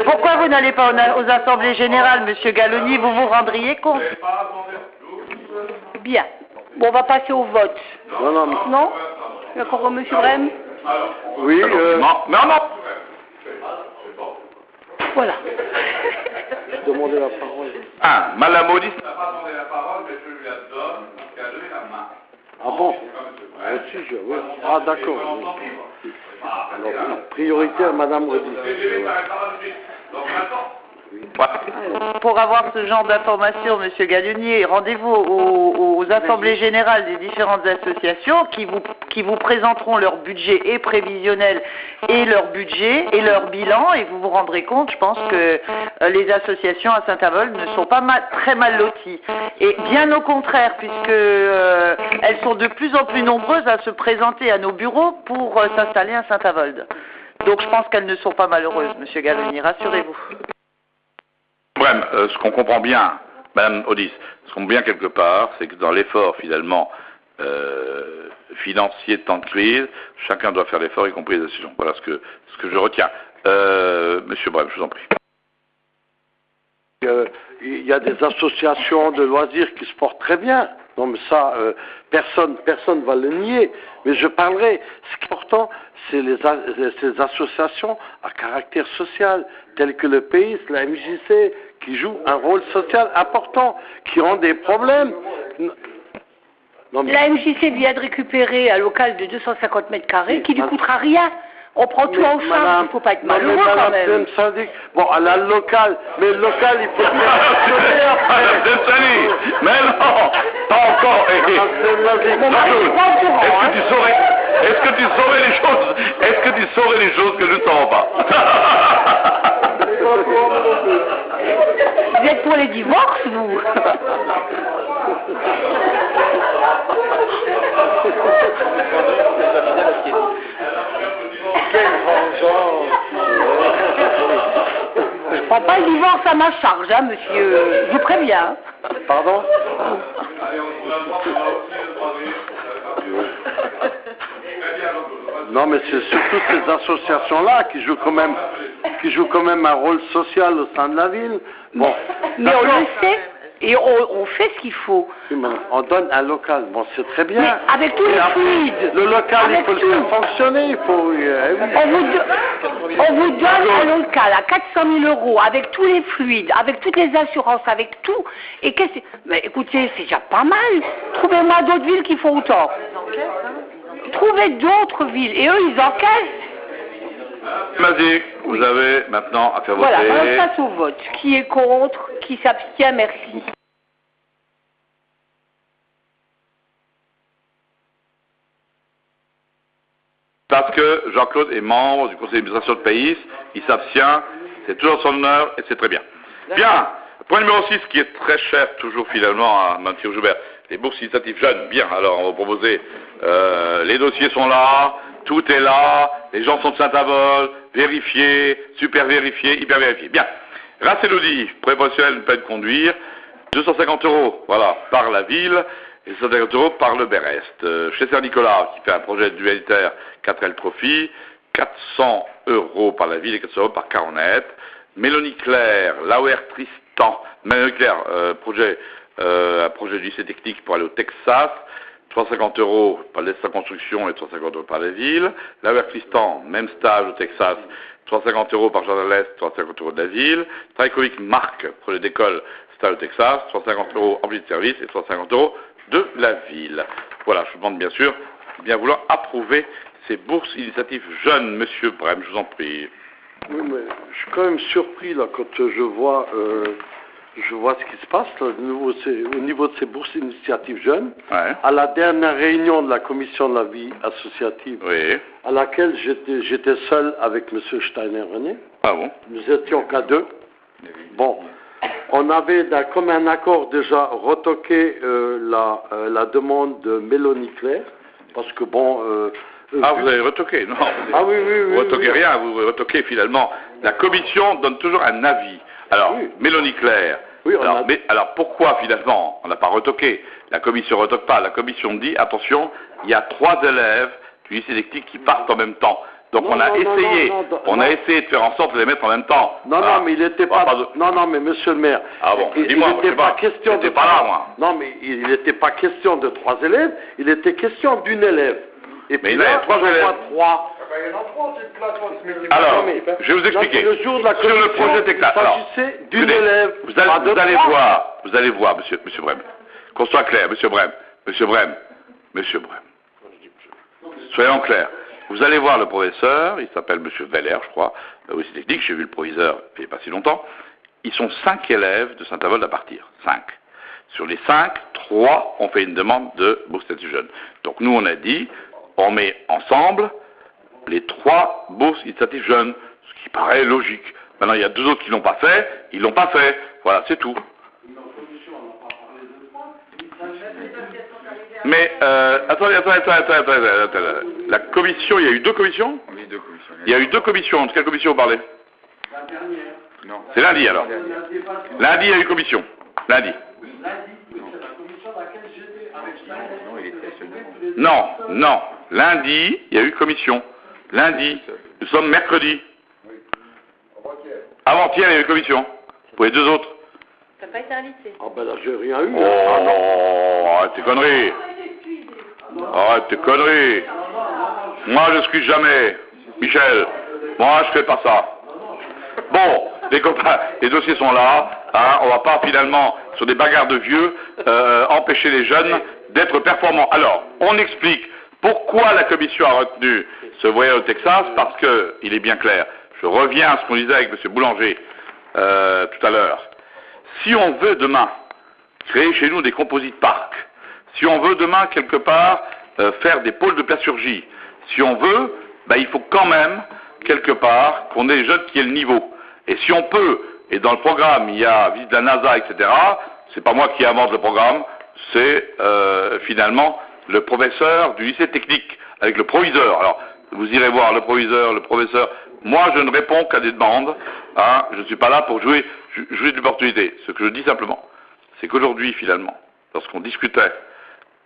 Pourquoi vous n'allez pas aux assemblées générales, monsieur Galloni? Vous vous rendriez compte? Bien. Bon, on va passer au vote. Non? D'accord, monsieur Brem? Oui, Non. Voilà. Je demandais la parole. Madame Maudis n'a pas demandé la parole, mais je lui la donne parce qu'elle a levé la main. Ah bon? Oui. Ah d'accord. Alors, priorité à Madame Redis. Pour avoir ce genre d'informations, monsieur Galloni, rendez-vous aux assemblées générales des différentes associations qui vous présenteront leur budget et prévisionnel et leur budget et leur bilan, et vous vous rendrez compte, je pense que les associations à Saint-Avold ne sont pas très mal loties. Et bien au contraire, puisque elles sont de plus en plus nombreuses à se présenter à nos bureaux pour s'installer à Saint-Avold. Donc je pense qu'elles ne sont pas malheureuses, monsieur Galloni, rassurez-vous. Brem, ce qu'on comprend bien, Madame Audis, ce qu'on comprend bien quelque part, c'est que dans l'effort finalement financier de temps de crise, chacun doit faire l'effort, y compris les associations. Voilà ce que je retiens. Monsieur Brem, je vous en prie. Il y a des associations de loisirs qui se portent très bien. Non, mais ça, personne ne va le nier. Mais je parlerai. Ce qui est important, c'est ces associations à caractère social, telles que le pays, la MJC, qui jouent un rôle social important, qui ont des problèmes. Non, mais... La MJC vient de récupérer un local de 250 mètres carrés qui ne lui coûtera rien. On prend tout en charge, il ne faut pas être malheureux quand même. Bon, elle a le local, mais le local, il faut bien fonctionner après. Mais non, pas encore. Est-ce que tu saurais les choses que je ne saurais pas? Vous êtes pour les divorces, vous? Je prends pas le divorce à ma charge, hein, monsieur. Je vous préviens. Pardon? Non, mais c'est surtout ces associations-là qui jouent quand même un rôle social au sein de la ville. Bon. Mais on le sait. Et on fait ce qu'il faut. Oui, on donne un local, bon c'est très bien. Mais avec tous les fluides. Le local, il faut le faire fonctionner, il faut... On vous donne un local à 400 000 €, avec tous les fluides, avec toutes les assurances, avec tout. Et qu'est-ce que... Mais écoutez, c'est déjà pas mal. Trouvez-moi d'autres villes qui font autant. trouver d'autres villes. Et eux, ils encaissent. Vas-y, vous avez maintenant à faire voter. Voilà, on passe au vote. Qui est contre? Qui s'abstient? Merci. Parce que Jean-Claude est membre du conseil d'administration de Pays, il s'abstient, c'est toujours son honneur et c'est très bien. Bien, point numéro 6 qui est très cher toujours finalement à Mathieu Joubert, les bourses initiatives jeunes. Bien, alors on va proposer, les dossiers sont là, tout est là, les gens sont de Saint-Avold, vérifiés, super vérifiés, hyper vérifiés. Bien, race Elodie, professionnel de permis de conduire, 250 €, voilà, par la ville, et 150 € par le Berest. Chez Saint-Nicolas, qui fait un projet dualitaire 4L Trophy, 400 € par la ville et 400 € par Caronette. Mélanie Claire, l'AOR Tristan, Mélanie Claire, un projet du lycée technique pour aller au Texas, 350 € par l'Est construction et 350 € par la ville. L'AOR Tristan, même stage au Texas, 350 € par Jardin de l'Est, 350 € de la ville. Travail économique Marc, projet d'école, stage au Texas, 350 € en de service et 350 € de la ville. Voilà, je vous demande bien sûr bien vouloir approuver ces bourses initiatives jeunes, Monsieur Brem, je vous en prie. Oui, mais je suis quand même surpris là quand je vois ce qui se passe là, au niveau de ces bourses initiatives jeunes. Ouais. À la dernière réunion de la commission de la vie associative, Oui. à laquelle j'étais seul avec Monsieur Steiner-René. Ah bon? Nous étions qu'à deux. Bon. On avait d'un commun accord déjà retoqué la demande de Mélanie Claire, parce que bon... vous avez retoqué, non? Ah oui, oui, oui. Vous retoquez rien, vous retoquez finalement. La commission donne toujours un avis. Alors, oui. Mélanie Claire, oui, alors pourquoi finalement on n'a pas retoqué? La commission ne retoque pas, la commission dit, attention, il y a 3 élèves du lycée technique qui partent en même temps. Donc on a essayé de faire en sorte de les mettre en même temps. Non, non, mais il n'était pas... Non, mais monsieur le maire... Ah bon, dis-moi, il n'était pas question de... pas là, moi. Non, mais il n'était pas question de 3 élèves, il était question d'une élève. Et puis mais là, 3 élèves. 3. Alors, je vais vous expliquer. Le jour de la sur le projet d'éclat, il s'agissait d'une élève. Vous allez voir, monsieur Brem. Qu'on soit clair, monsieur Brem. Soyons clairs. Vous allez voir le professeur, il s'appelle monsieur Veller, je crois, oui, c'est technique, j'ai vu le proviseur il n'y a pas si longtemps. Ils sont 5 élèves de Saint-Avold à partir. 5. Sur les 5, 3 ont fait une demande de bourse statut jeune. Donc nous, on a dit, on met ensemble les 3 bourses initiatives jeunes, ce qui paraît logique. Maintenant, il y a 2 autres qui ne l'ont pas fait, ils ne l'ont pas fait. Voilà, c'est tout. Mais, attendez. La commission, il y a eu 2 commissions? Oui, 2 commissions. Il y a eu 2 commissions. De quelle commission vous parlez? La dernière. Non. C'est lundi, alors. Lundi, il y a eu commission. Lundi. C'est la commission dans laquelle j'étais avec Steiner. Non, il était seulement. Non. Lundi, il y a eu commission. Lundi. Nous sommes mercredi. Avant-hier, il y a eu commission. Pour les 2 autres. Ça n'a pas été invité. Ah ben là, j'ai rien eu. Oh, arrête tes conneries. Arrête tes conneries. Moi, je n'excuse jamais. Michel, moi, je fais pas ça. Bon, les copains, les dossiers sont là. Hein, on va pas finalement, sur des bagarres de vieux, empêcher les jeunes d'être performants. Alors, on explique pourquoi la commission a retenu ce voyage au Texas, parce que, il est bien clair, je reviens à ce qu'on disait avec M. Boulanger tout à l'heure. Si on veut demain créer chez nous des composites parcs, si on veut demain quelque part faire des pôles de plasturgie, si on veut, il faut quand même quelque part qu'on ait des jeunes qui aient le niveau. Et si on peut, et dans le programme il y a visite de la NASA, etc., c'est pas moi qui invente le programme, c'est finalement le professeur du lycée technique, avec le proviseur. Alors, vous irez voir le proviseur, le professeur. Moi, je ne réponds qu'à des demandes. Hein, je ne suis pas là pour jouer de l'opportunité. Ce que je dis simplement, c'est qu'aujourd'hui, finalement, lorsqu'on discutait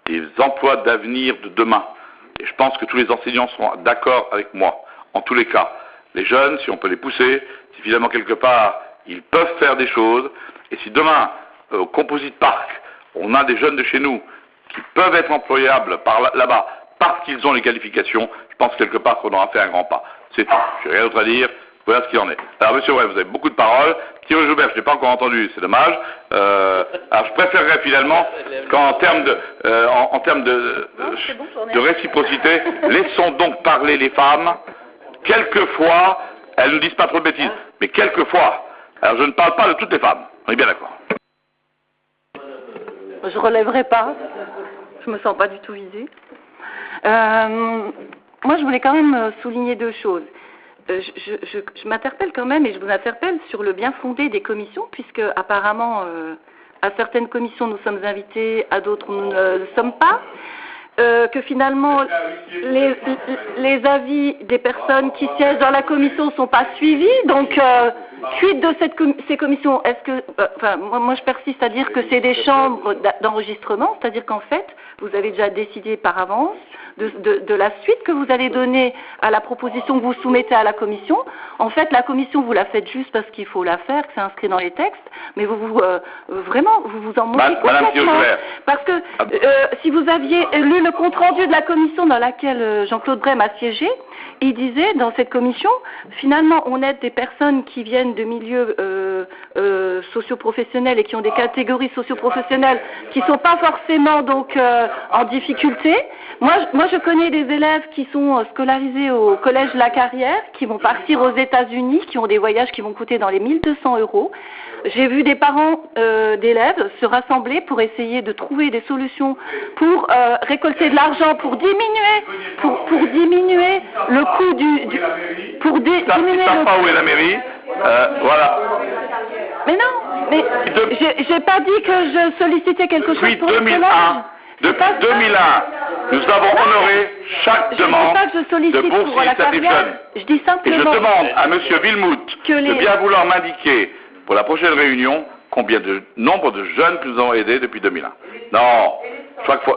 des emplois d'avenir de demain, et je pense que tous les enseignants seront d'accord avec moi, en tous les cas, les jeunes, si on peut les pousser, si finalement quelque part, ils peuvent faire des choses, et si demain, au Composite Park, on a des jeunes de chez nous qui peuvent être employables là-bas, parce qu'ils ont les qualifications, je pense quelque part qu'on aura fait un grand pas. C'est tout. Je n'ai rien d'autre à dire. Voilà ce qu'il en est. Alors, monsieur Brem, vous avez beaucoup de paroles Thierry Joubert, je n'ai pas encore entendu, c'est dommage. Alors je préférerais finalement qu'en termes de réciprocité, laissons donc parler les femmes. Quelquefois, elles ne disent pas trop de bêtises, mais quelquefois. Alors je ne parle pas de toutes les femmes, on est bien d'accord. Je relèverai pas, je me sens pas du tout visée. Moi, je voulais quand même souligner deux choses. Je m'interpelle quand même, et je vous interpelle sur le bien fondé des commissions, puisque apparemment, à certaines commissions, nous sommes invités, à d'autres, nous ne le sommes pas. Que finalement, les avis des personnes qui siègent dans la commission ne sont pas suivis. Donc, suite de ces commissions, est-ce que... moi, je persiste à dire que c'est des chambres d'enregistrement, c'est-à-dire qu'en fait, vous avez déjà décidé par avance de la suite que vous allez donner à la proposition que vous soumettez à la commission. En fait, la commission, vous la faites juste parce qu'il faut la faire, que c'est inscrit dans les textes, mais vraiment, vous vous en moquez complètement. Parce que si vous aviez lu le compte-rendu de la commission dans laquelle Jean-Claude Brem a siégé, il disait, dans cette commission, finalement, on aide des personnes qui viennent de milieux socio-professionnels et qui ont des catégories socio-professionnelles qui ne sont pas forcément donc en difficulté. Moi, je connais des élèves qui sont scolarisés au collège La Carrière, qui vont partir aux États-Unis, qui ont des voyages qui vont coûter dans les 1200 €. J'ai vu des parents d'élèves se rassembler pour essayer de trouver des solutions pour récolter de l'argent, pour diminuer le coût pour diminuer le pas où est la mairie, voilà. Mais non, mais j'ai pas dit que je sollicitais quelque chose pour 2001. Depuis 2001, nous avons honoré chaque demande de bourse initiative jeune. Je dis simplement. Et je demande à M. Villemout de bien vouloir m'indiquer pour la prochaine réunion combien de nombre de jeunes que nous avons aidés depuis 2001. Non, je crois qu'il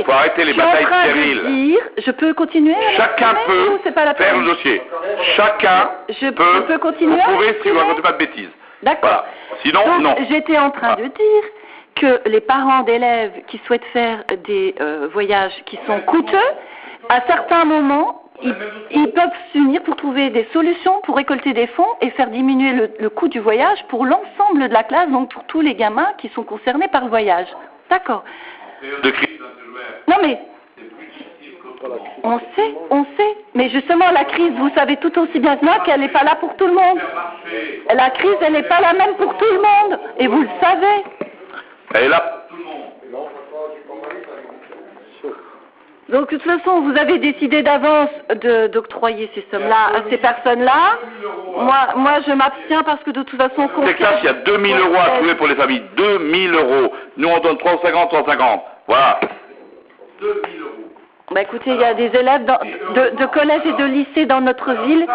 faut arrêter les batailles stériles. Je peux continuer. Chacun peut faire le dossier. Chacun peut continuer. Vous pourrez si vous ne racontez pas de bêtises. D'accord. Voilà. Sinon, donc, non. J'étais en train de dire que les parents d'élèves qui souhaitent faire des voyages qui sont coûteux, à certains moments, ils peuvent s'unir pour trouver des solutions, pour récolter des fonds et faire diminuer le coût du voyage pour l'ensemble de la classe, donc pour tous les gamins qui sont concernés par le voyage. D'accord. Non mais, on sait, mais justement la crise, vous savez tout aussi bien que moi qu'elle n'est pas là pour tout le monde. La crise, elle n'est pas la même pour tout le monde, et vous le savez. Elle est là. Donc, de toute façon, vous avez décidé d'avance d'octroyer ces sommes-là à ces personnes-là. Moi, je m'abstiens parce que de toute façon... C'est clair, il y a 2000 € à trouver pour les familles. 2000 €. Nous, on donne 350. Voilà. 2000 €. Bah écoutez, il y a des élèves de collège et de lycée dans notre ville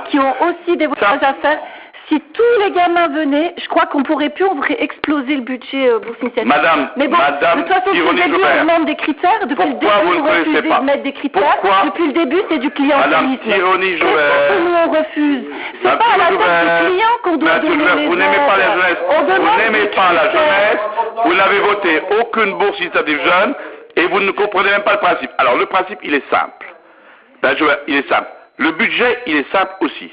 qui ont aussi des voyages à faire. Si tous les gamins venaient, je crois qu'on pourrait exploser le budget bourse initiative. Madame, mais bon, de toute façon, depuis le début, on demande des critères. Depuis le début, vous refusez de mettre des critères. Depuis le début, c'est du clientélisme. Madame Thierry Joubert. Qu'est-ce que nous, on refuse? C'est pas à la tête du client qu'on doit donner les aides. Vous n'aimez pas la jeunesse. Vous n'aimez pas la jeunesse. Vous n'avez voté aucune bourse initiative jeune et vous ne comprenez même pas le principe. Alors, le principe, il est simple. Il est simple. Le budget, il est simple aussi.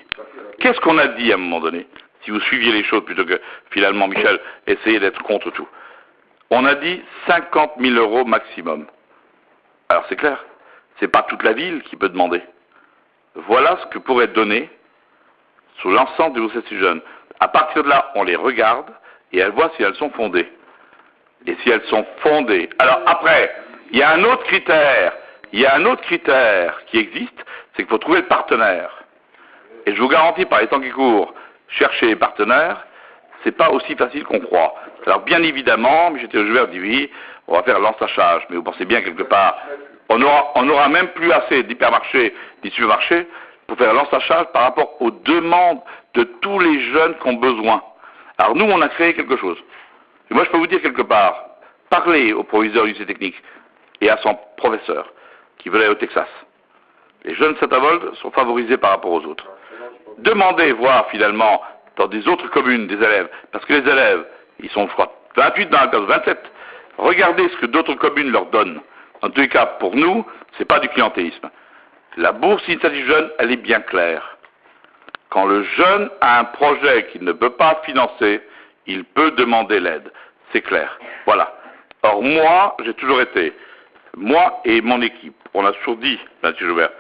Qu'est-ce qu'on a dit à un moment donné? Si vous suiviez les choses plutôt que finalement Michel essayait d'être contre tout. On a dit 50 000 € maximum. Alors c'est clair, c'est pas toute la ville qui peut demander. Voilà ce que pourrait donner sur l'ensemble des bourses initiatives jeunes. À partir de là, on les regarde et elles voient si elles sont fondées. Et si elles sont fondées. Alors après, il y a un autre critère. Il y a un autre critère qui existe, c'est qu'il faut trouver le partenaire. Et je vous garantis, par les temps qui courent, chercher les partenaires, c'est pas aussi facile qu'on croit. Alors bien évidemment, M. Joubert dit oui, on va faire l'ensachage, mais vous pensez bien quelque part, on aura même plus assez d'hypermarchés, des supermarchés, pour faire l'ensachage par rapport aux demandes de tous les jeunes qui ont besoin. Alors nous, on a créé quelque chose. Et moi, je peux vous dire quelque part, parlez au proviseur du lycée technique et à son professeur, qui veut aller au Texas. Les jeunes Saint-Avold sont favorisés par rapport aux autres. Demandez voir finalement dans des autres communes des élèves, parce que les élèves, ils sont, je crois, 28 dans la classe, 27. Regardez ce que d'autres communes leur donnent. En tous les cas, pour nous, c'est pas du clientélisme. La bourse initiative jeune, elle est bien claire. quand le jeune a un projet qu'il ne peut pas financer, il peut demander l'aide. C'est clair. Voilà. Or, moi, j'ai toujours été, moi et mon équipe, on a toujours dit, M. Joubert,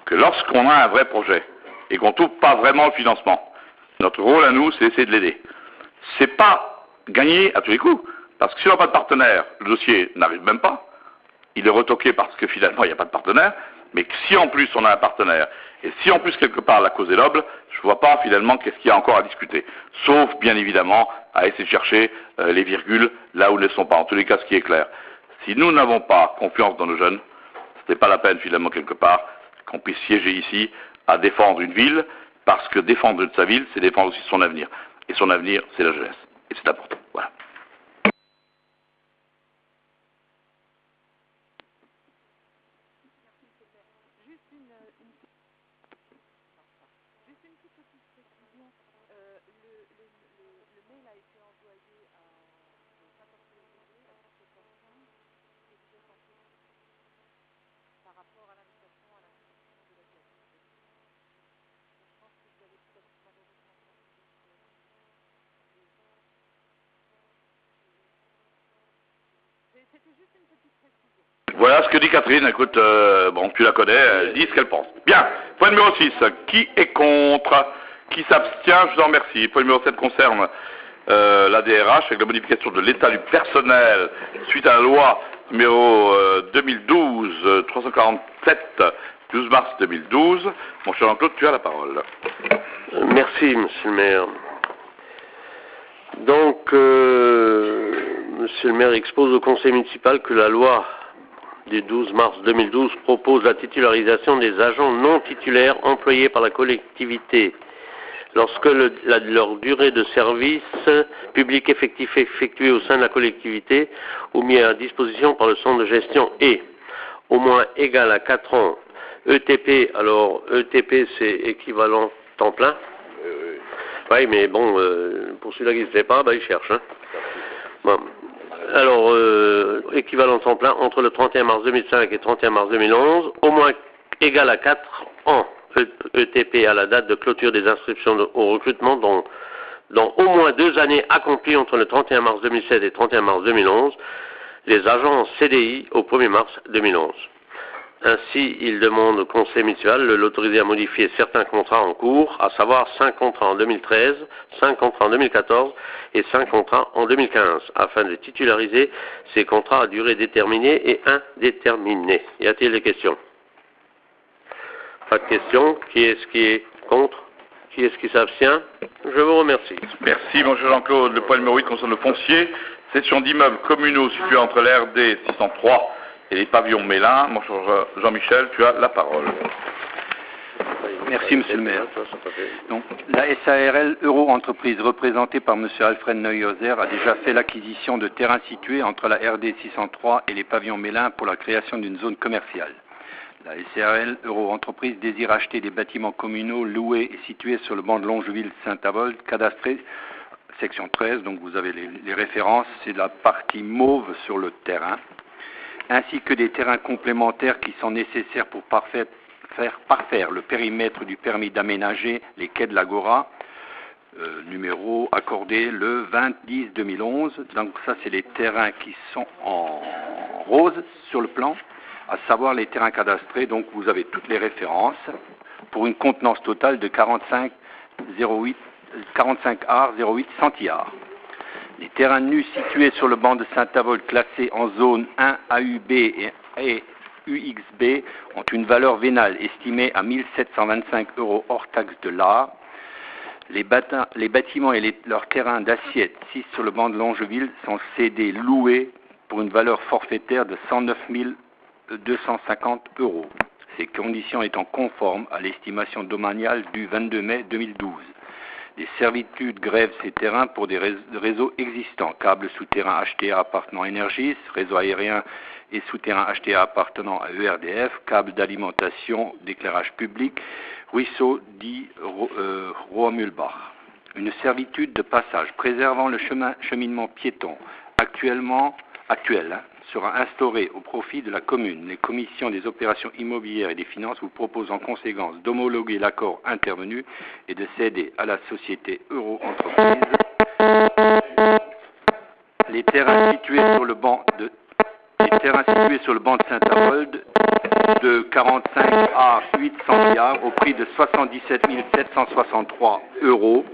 que lorsqu'on a un vrai projet et qu'on ne trouve pas vraiment le financement, notre rôle à nous, c'est d'essayer de l'aider. C'est pas gagner à tous les coups, parce que si on n'a pas de partenaire, le dossier n'arrive même pas. Il est retoqué parce que finalement, il n'y a pas de partenaire, mais si en plus on a un partenaire, et si en plus quelque part la cause est noble, je ne vois pas finalement qu'est-ce qu'il y a encore à discuter. Sauf, bien évidemment, à essayer de chercher les virgules là où elles ne sont pas. En tous les cas, ce qui est clair, si nous n'avons pas confiance dans nos jeunes, ce n'est pas la peine finalement quelque part qu'on puisse siéger ici à défendre une ville, parce que défendre sa ville, c'est défendre aussi son avenir. Et son avenir, c'est la jeunesse. Et c'est important. Voilà. Voilà ce que dit Catherine. Écoute, bon, tu la connais, elle dit ce qu'elle pense. Bien. Point numéro 6. Qui est contre? Qui s'abstient? Je vous en remercie. Point numéro 7 concerne la DRH avec la modification de l'état du personnel suite à la loi numéro 2012-347, 12 mars 2012. Mon cher Jean-Claude, tu as la parole. Merci, monsieur le maire. Donc, monsieur le maire expose au conseil municipal que la loi du 12 mars 2012 propose la titularisation des agents non titulaires employés par la collectivité lorsque leur durée de service public effectuée au sein de la collectivité ou mis à disposition par le centre de gestion est au moins égale à 4 ans. ETP, alors ETP c'est équivalent temps plein. Oui, mais bon, pour celui-là qui ne sait pas, il cherche. Hein. Bon. Alors, équivalent temps plein entre le 31 mars 2005 et 31 mars 2011, au moins égal à 4 ans ETP à la date de clôture des inscriptions au recrutement, dont au moins 2 années accomplies entre le 31 mars 2007 et 31 mars 2011, les agents en CDI au 1er mars 2011. Ainsi, il demande au conseil municipal de l'autoriser à modifier certains contrats en cours, à savoir 5 contrats en 2013, 5 contrats en 2014 et 5 contrats en 2015, afin de titulariser ces contrats à durée déterminée et indéterminée. Y a-t-il des questions? Pas de questions. Qui est-ce qui est contre? Qui est-ce qui s'abstient? Je vous remercie. Merci, mon cher Jean-Claude. Le point numéro 8 concerne le foncier. Cession d'immeubles communaux situés entre l'RD 603 et les pavillons Mélin. Mon cher Jean-Michel, tu as la parole. Merci, monsieur le maire. Donc, la SARL Euro-Entreprise, représentée par monsieur Alfred Neuhauser, a déjà fait l'acquisition de terrains situés entre la RD 603 et les pavillons Mélin pour la création d'une zone commerciale. La SARL Euro-Entreprise désire acheter des bâtiments communaux loués et situés sur le banc de Longeville-Saint-Avold, cadastré, section 13, donc vous avez les références, c'est la partie mauve sur le terrain, ainsi que des terrains complémentaires qui sont nécessaires pour faire parfaire le périmètre du permis d'aménager les quais de l'Agora, numéro accordé le 20-10-2011. Donc ça, c'est les terrains qui sont en rose sur le plan, à savoir les terrains cadastrés. Donc vous avez toutes les références pour une contenance totale de 45 ar 08 centiars. Les terrains nus situés sur le banc de Saint-Avold classés en zone 1 AUB et UXB ont une valeur vénale estimée à 1 725 € hors taxe de l'art. Les bâtiments et leurs terrains d'assiette situés sur le banc de Longeville sont cédés loués pour une valeur forfaitaire de 109 250 €. Ces conditions étant conformes à l'estimation domaniale du 22 mai 2012. Des servitudes grèvent ces terrains pour des réseaux existants, câbles souterrains HTA appartenant à Energis, réseau aérien et souterrain HTA appartenant à ERDF, câbles d'alimentation d'éclairage public, ruisseau dit Roamulbach. Une servitude de passage préservant le cheminement piéton actuel, sera instaurée au profit de la commune. Les commissions des opérations immobilières et des finances vous proposent en conséquence d'homologuer l'accord intervenu et de céder à la société Euro-Entreprise les terrains situés sur le banc de Saint-Avold de 45 à 800 yards au prix de 77 763 €.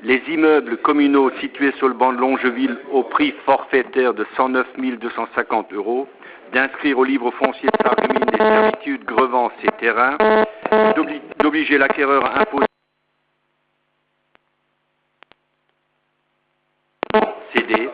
Les immeubles communaux situés sur le banc de Longeville au prix forfaitaire de 109 250 €, d'inscrire au livre foncier de Sarreguemines des servitudes grevant ces terrains, d'obliger l'acquéreur à imposer cédé.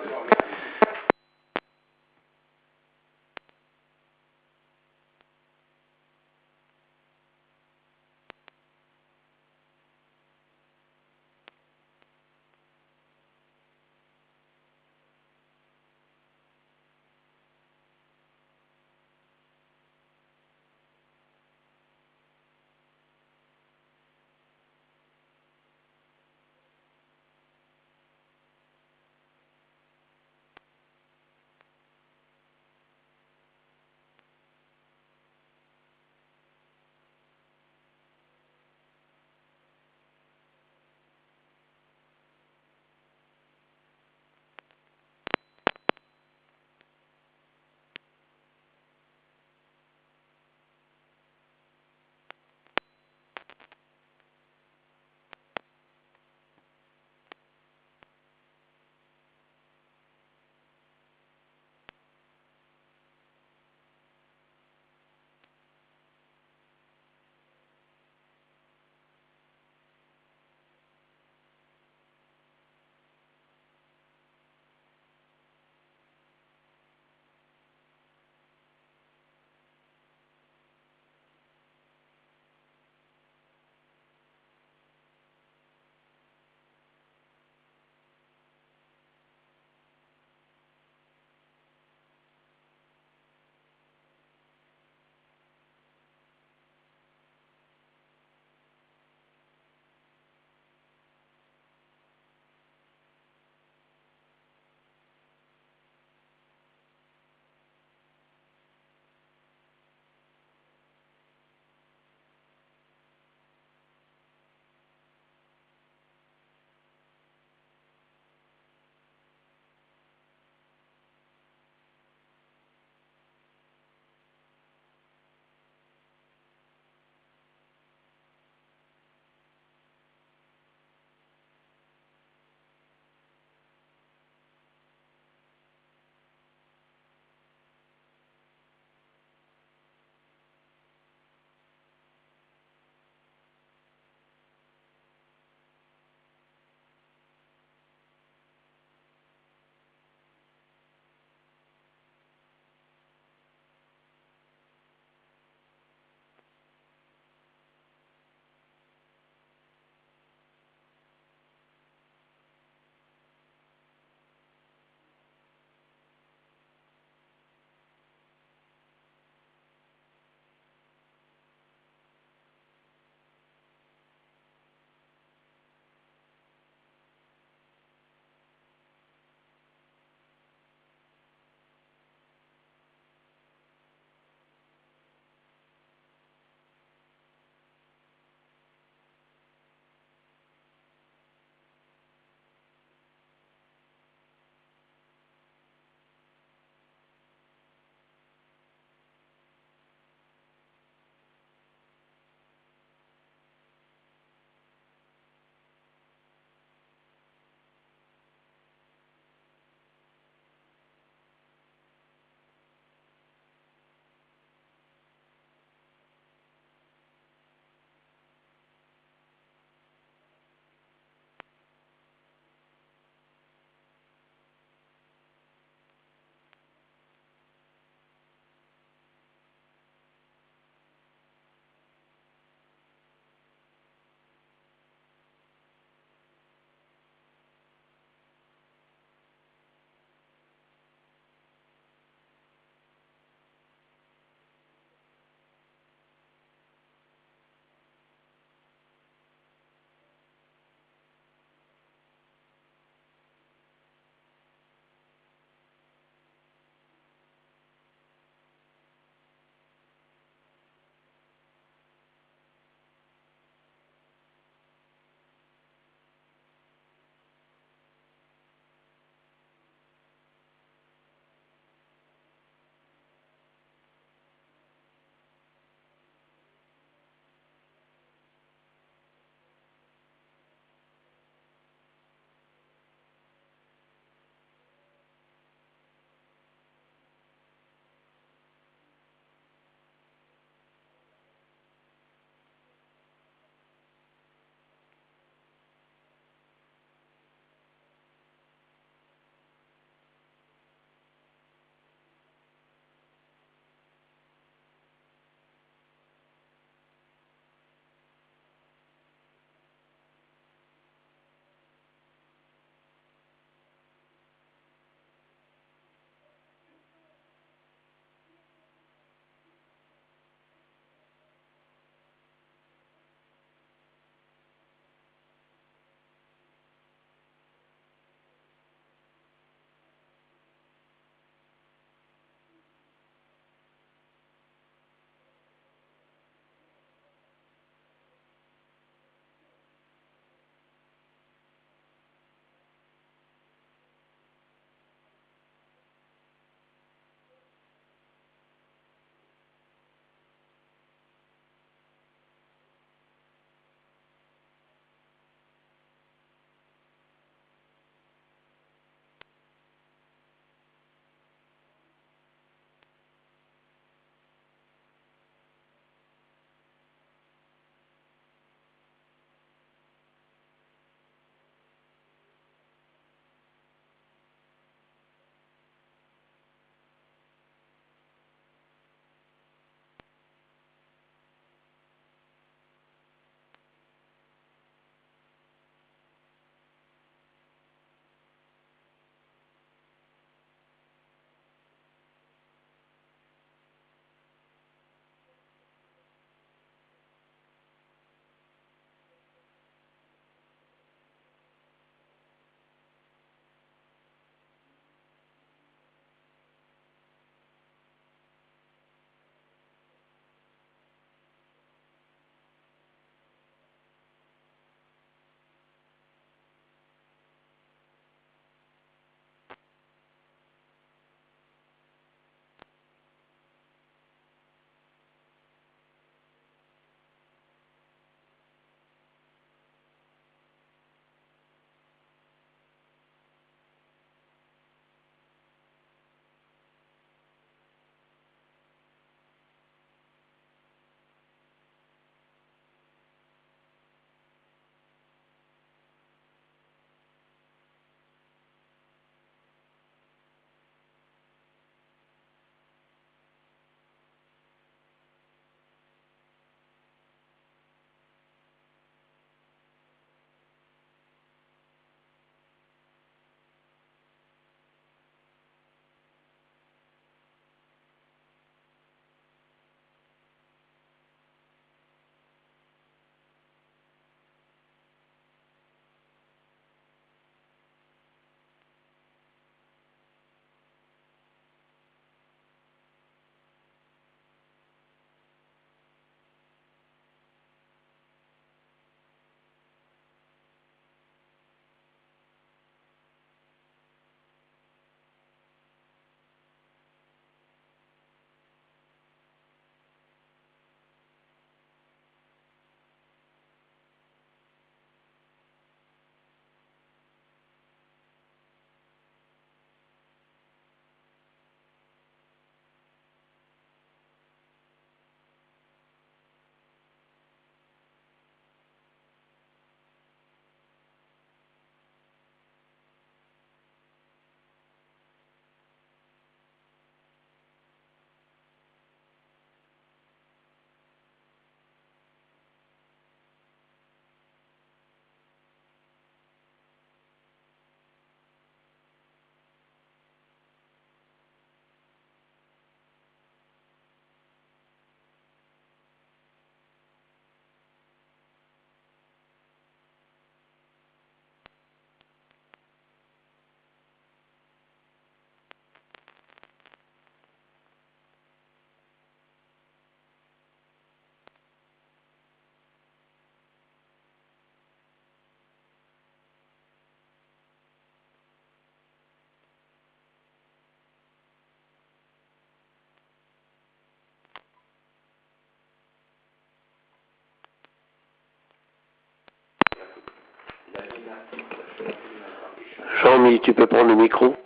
Jean-Mi, tu peux prendre le micro.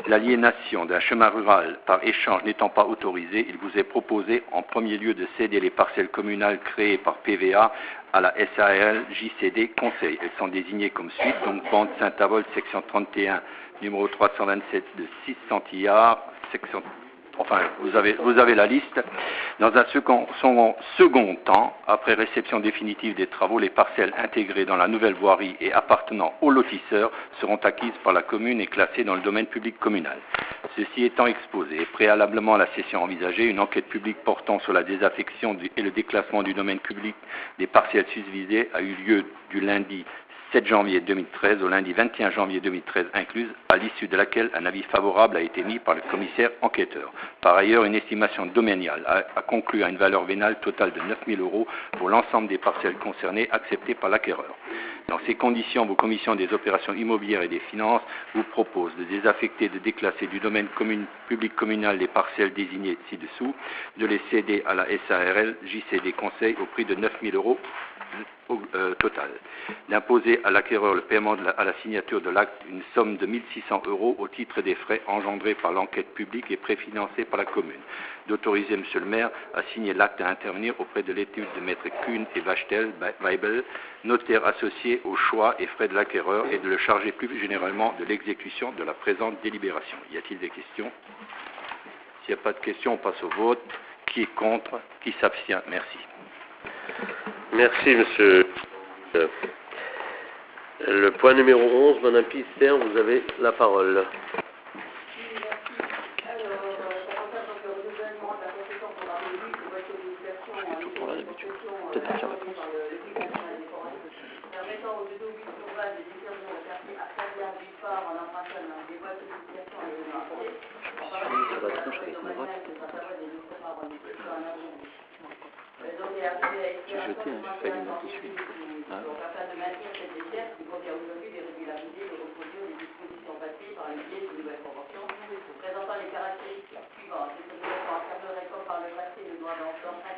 L'aliénation d'un chemin rural par échange n'étant pas autorisée, il vous est proposé en premier lieu de céder les parcelles communales créées par PVA à la SARL JCD Conseil. Elles sont désignées comme suit, donc bande Saint-Avold, section 31, numéro 327 de 6 centillards, section... Enfin, vous avez la liste. Dans un second temps, après réception définitive des travaux, les parcelles intégrées dans la nouvelle voirie et appartenant aux lotisseurs seront acquises par la commune et classées dans le domaine public communal. Ceci étant exposé, préalablement à la session envisagée, une enquête publique portant sur la désaffection et le déclassement du domaine public des parcelles susvisées a eu lieu du lundi 7 janvier 2013 au lundi 21 janvier 2013 incluse, à l'issue de laquelle un avis favorable a été mis par le commissaire enquêteur. Par ailleurs, une estimation domaniale a conclu à une valeur vénale totale de 9 000 € pour l'ensemble des parcelles concernées acceptées par l'acquéreur. Dans ces conditions, vos commissions des opérations immobilières et des finances vous proposent de désaffecter, de déclasser du domaine public communal les parcelles désignées ci-dessous, de les céder à la SARL JCD Conseil au prix de 9 000 € total, d'imposer à l'acquéreur le paiement à la signature de l'acte une somme de 1 600 € au titre des frais engendrés par l'enquête publique et préfinancés par la commune, d'autoriser Monsieur le maire à signer l'acte à intervenir auprès de l'étude de maître Kuhn et Wachtel, Weibel, notaire associé aux choix et frais de l'acquéreur et de le charger plus généralement de l'exécution de la présente délibération. Y a-t-il des questions? S'il n'y a pas de questions, on passe au vote. Qui est contre? Qui s'abstient? Merci. Merci, monsieur. Le point numéro 11, Madame Pister, vous avez la parole.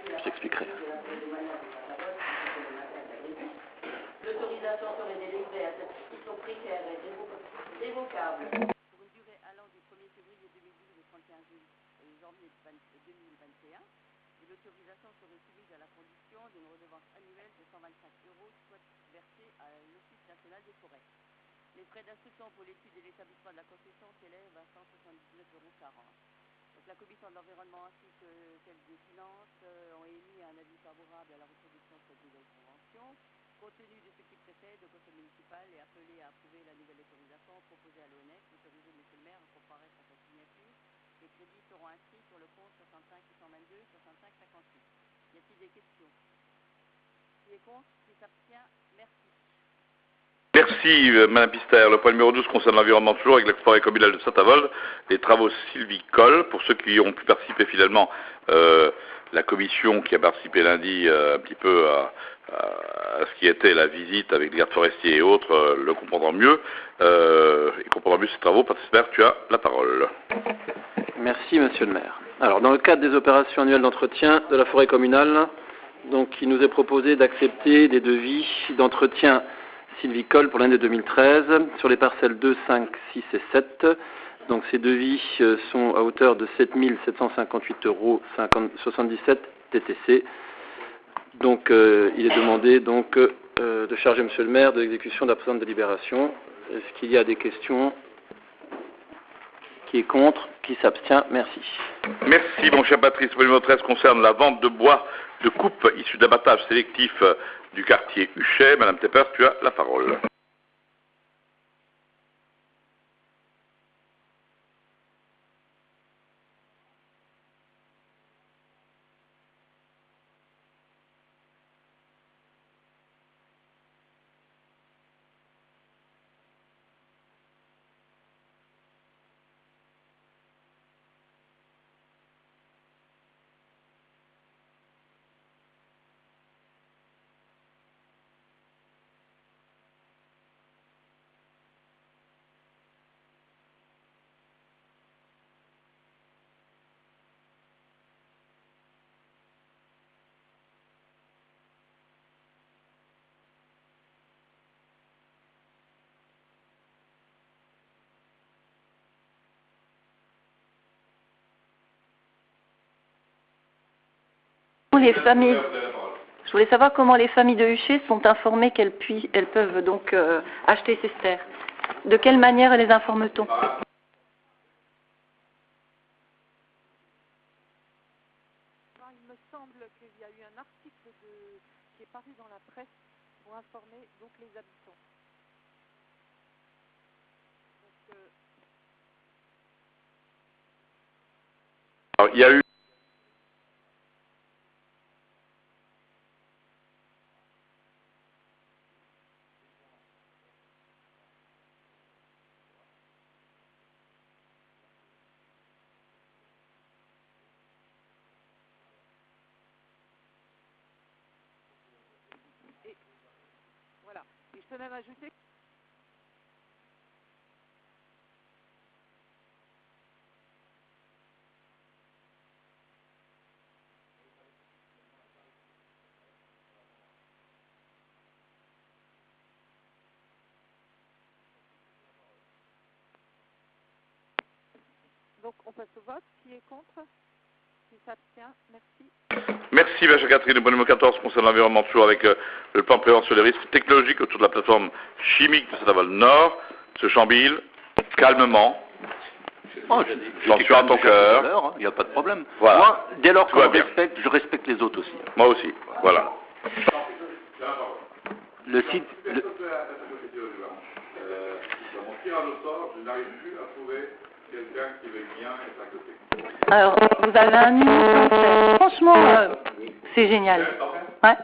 Je t'expliquerai. L'autorisation serait délivrée à cette institution précaire et révocable pour une durée allant du 1er février 2012 au 31 janvier 2021. Et l'autorisation serait soumise à la condition d'une redevance annuelle de 125 €, soit versée à l'Office national des forêts. Les frais d'instruction pour l'étude et l'établissement de la concession s'élèvent à 179,40 €. Donc, la commission de l'environnement ainsi que celle des finances ont émis un avis favorable à la reproduction de cette nouvelle convention. Compte tenu de ce qui précède, le conseil municipal est appelé à approuver la nouvelle autorisation proposée à l'ONEC, d'autoriser M. le maire à comparaître à sa signature. Les crédits seront inscrits sur le compte 65 822 65 58. Y a-t-il des questions? Qui est contre? Qui s'abstient? Merci. Merci, Madame Pister. Le point numéro 12 concerne l'environnement toujours avec la forêt communale de Saint-Avold, les travaux sylvicoles. Pour ceux qui ont pu participer finalement, la commission qui a participé lundi un petit peu à ce qui était la visite avec les gardes forestiers et autres, le comprendront mieux. Et comprendront mieux ces travaux. Patrice, tu as la parole. Merci, Monsieur le maire. Alors, dans le cadre des opérations annuelles d'entretien de la forêt communale, donc, il nous est proposé d'accepter des devis d'entretien sylvicole pour l'année 2013 sur les parcelles 2, 5, 6 et 7. Donc ces devis sont à hauteur de 7 758,77 € TTC. Donc il est demandé donc de charger Monsieur le maire de l'exécution de la présente délibération. Est-ce qu'il y a des questions? Qui est contre? Qui s'abstient? Merci. Merci, mon cher Patrice. Le numéro 13 concerne la vente de bois de coupe issu d'abattage sélectif du quartier Huchet. Madame Tepper, tu as la parole. les familles... Je voulais savoir comment les familles de Huchet sont informées qu'elles peuvent donc acheter ces terres. De quelle manière les informe-t-on? Il me semble qu'il y a eu un article qui est paru dans la presse pour informer donc les habitants. Donc, alors, il y a eu voilà. Et je peux même ajouter... Donc on passe au vote. Qui est contre? Qui s'abstient? Merci. Merci, Maître Catherine. Le point numéro 14 concerne l'environnement, toujours avec le plan de prévention des risques technologiques autour de la plateforme chimique de Saint-Avold Nord. M. Chambille, calmement. Oh, J'en suis à ton cœur. Il n'y a pas de problème. Voilà. Moi, dès lors Tout va qu'on bien. respecte, je respecte les autres aussi. Moi aussi. Voilà. Le site... Alors, vous avez un numéro 37. Franchement, c'est génial. Ouais.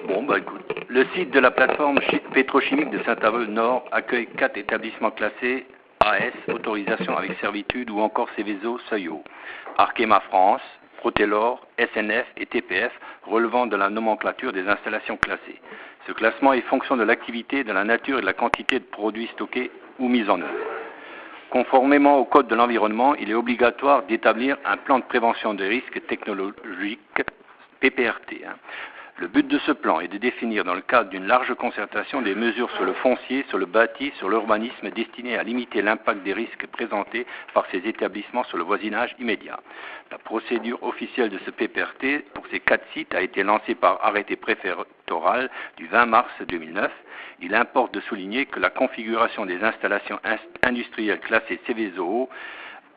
Bon, bah écoute. Le site de la plateforme pétrochimique de Saint-Avold Nord accueille 4 établissements classés AS, autorisation avec servitude ou encore Céveso, seuil haut. Arkema France, Protelor, SNF et TPF relevant de la nomenclature des installations classées. Ce classement est fonction de l'activité, de la nature et de la quantité de produits stockés ou mis en œuvre. Conformément au Code de l'environnement, il est obligatoire d'établir un plan de prévention des risques technologiques, PPRT. Le but de ce plan est de définir dans le cadre d'une large concertation des mesures sur le foncier, sur le bâti, sur l'urbanisme destinées à limiter l'impact des risques présentés par ces établissements sur le voisinage immédiat. La procédure officielle de ce PPRT pour ces 4 sites a été lancée par arrêté préfectoral du 20 mars 2009. Il importe de souligner que la configuration des installations industrielles classées Céveso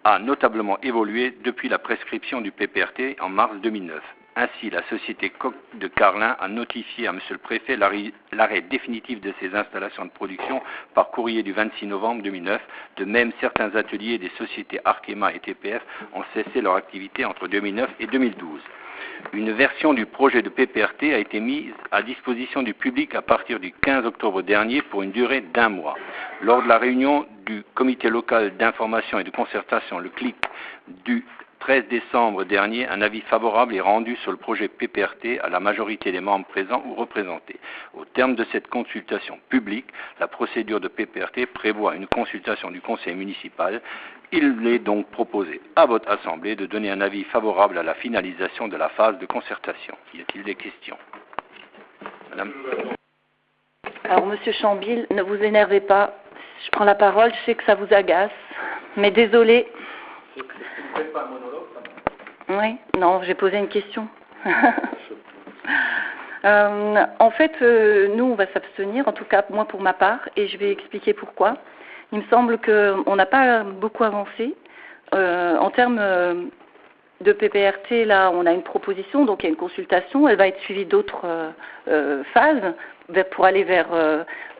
a notablement évolué depuis la prescription du PPRT en mars 2009. Ainsi, la société Coq de Carlin a notifié à M. le Préfet l'arrêt définitif de ces installations de production par courrier du 26 novembre 2009. De même, certains ateliers des sociétés Arkema et TPF ont cessé leur activité entre 2009 et 2012. Une version du projet de PPRT a été mise à disposition du public à partir du 15 octobre dernier pour une durée d'1 mois. Lors de la réunion du comité local d'information et de concertation, le CLIC, du 13 décembre dernier, un avis favorable est rendu sur le projet PPRT à la majorité des membres présents ou représentés. Au terme de cette consultation publique, la procédure de PPRT prévoit une consultation du conseil municipal. Il est donc proposé à votre assemblée de donner un avis favorable à la finalisation de la phase de concertation. Y a-t-il des questions? Madame? Alors, Monsieur Chambille, ne vous énervez pas. Je prends la parole, je sais que ça vous agace, mais désolé. Oui, non, j'ai posé une question. En fait, nous, on va s'abstenir, en tout cas moi pour ma part, et je vais expliquer pourquoi. Il me semble qu'on n'a pas beaucoup avancé. En termes de PPRT, là, on a une proposition, donc il y a une consultation, elle va être suivie d'autres phases pour aller vers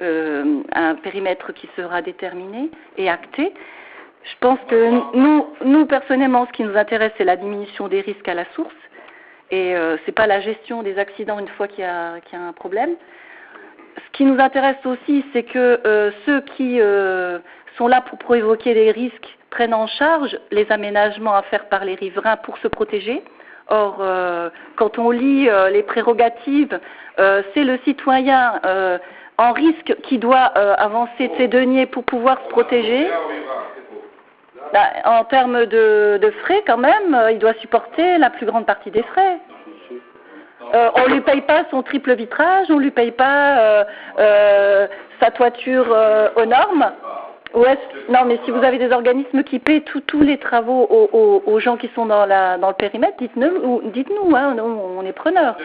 un périmètre qui sera déterminé et acté. Je pense que nous, personnellement, ce qui nous intéresse, c'est la diminution des risques à la source. Et c'est pas la gestion des accidents une fois qu'il y a un problème. Ce qui nous intéresse aussi, c'est que ceux qui sont là pour provoquer les risques prennent en charge les aménagements à faire par les riverains pour se protéger. Or, quand on lit les prérogatives, c'est le citoyen en risque qui doit avancer de ses deniers pour pouvoir se protéger. En termes de frais, quand même, il doit supporter la plus grande partie des frais. On lui paye pas son triple vitrage, on lui paye pas sa toiture aux normes. Non, mais si vous avez des organismes qui paient tous les travaux aux gens qui sont dans le périmètre, dites-nous, hein, on est preneurs.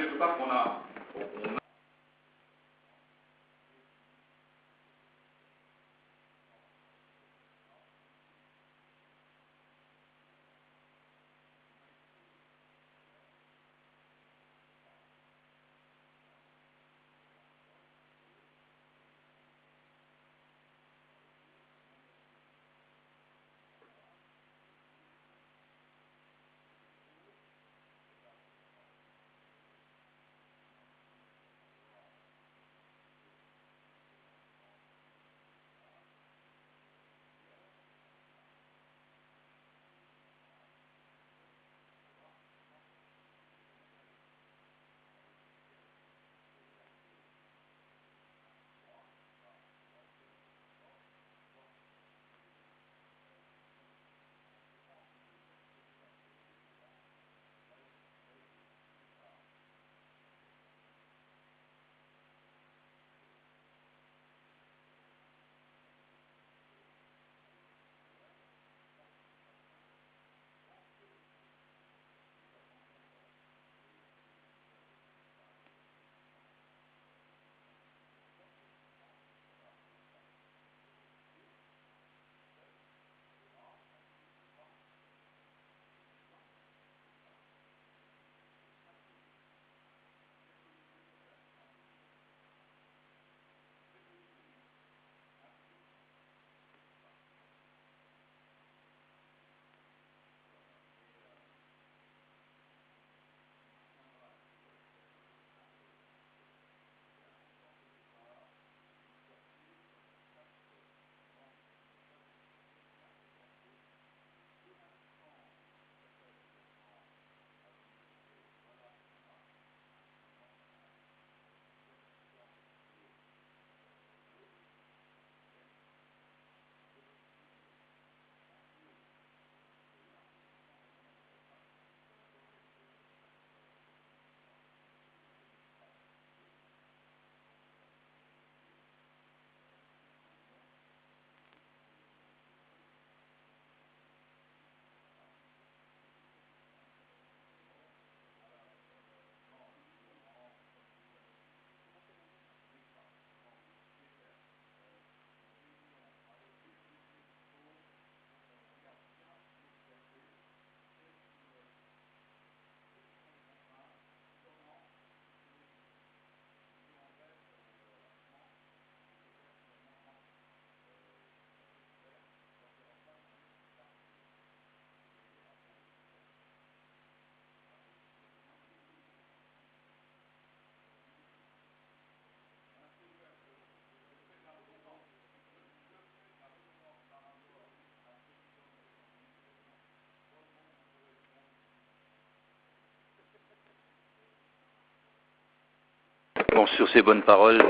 Bon, sur ces bonnes paroles,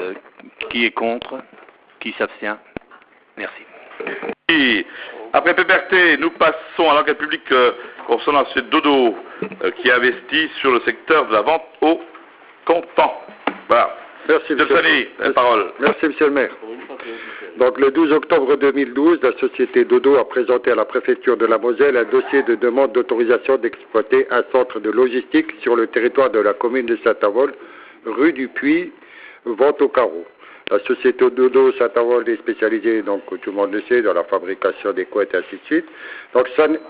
qui est contre? Qui s'abstient? Merci. Et après PPRT, nous passons à l'enquête publique concernant M. Dodo qui investit sur le secteur de la vente au comptant. Voilà. Merci, M. Sani, la parole. Merci, Monsieur le maire. Donc, le 12 octobre 2012, la société Dodo a présenté à la préfecture de la Moselle un dossier de demande d'autorisation d'exploiter un centre de logistique sur le territoire de la commune de Saint-Avold, rue du Puy, vente au carreau. La société Dodo Saint-Avold est spécialisée, donc, tout le monde le sait, dans la fabrication des couettes et ainsi de suite. Donc,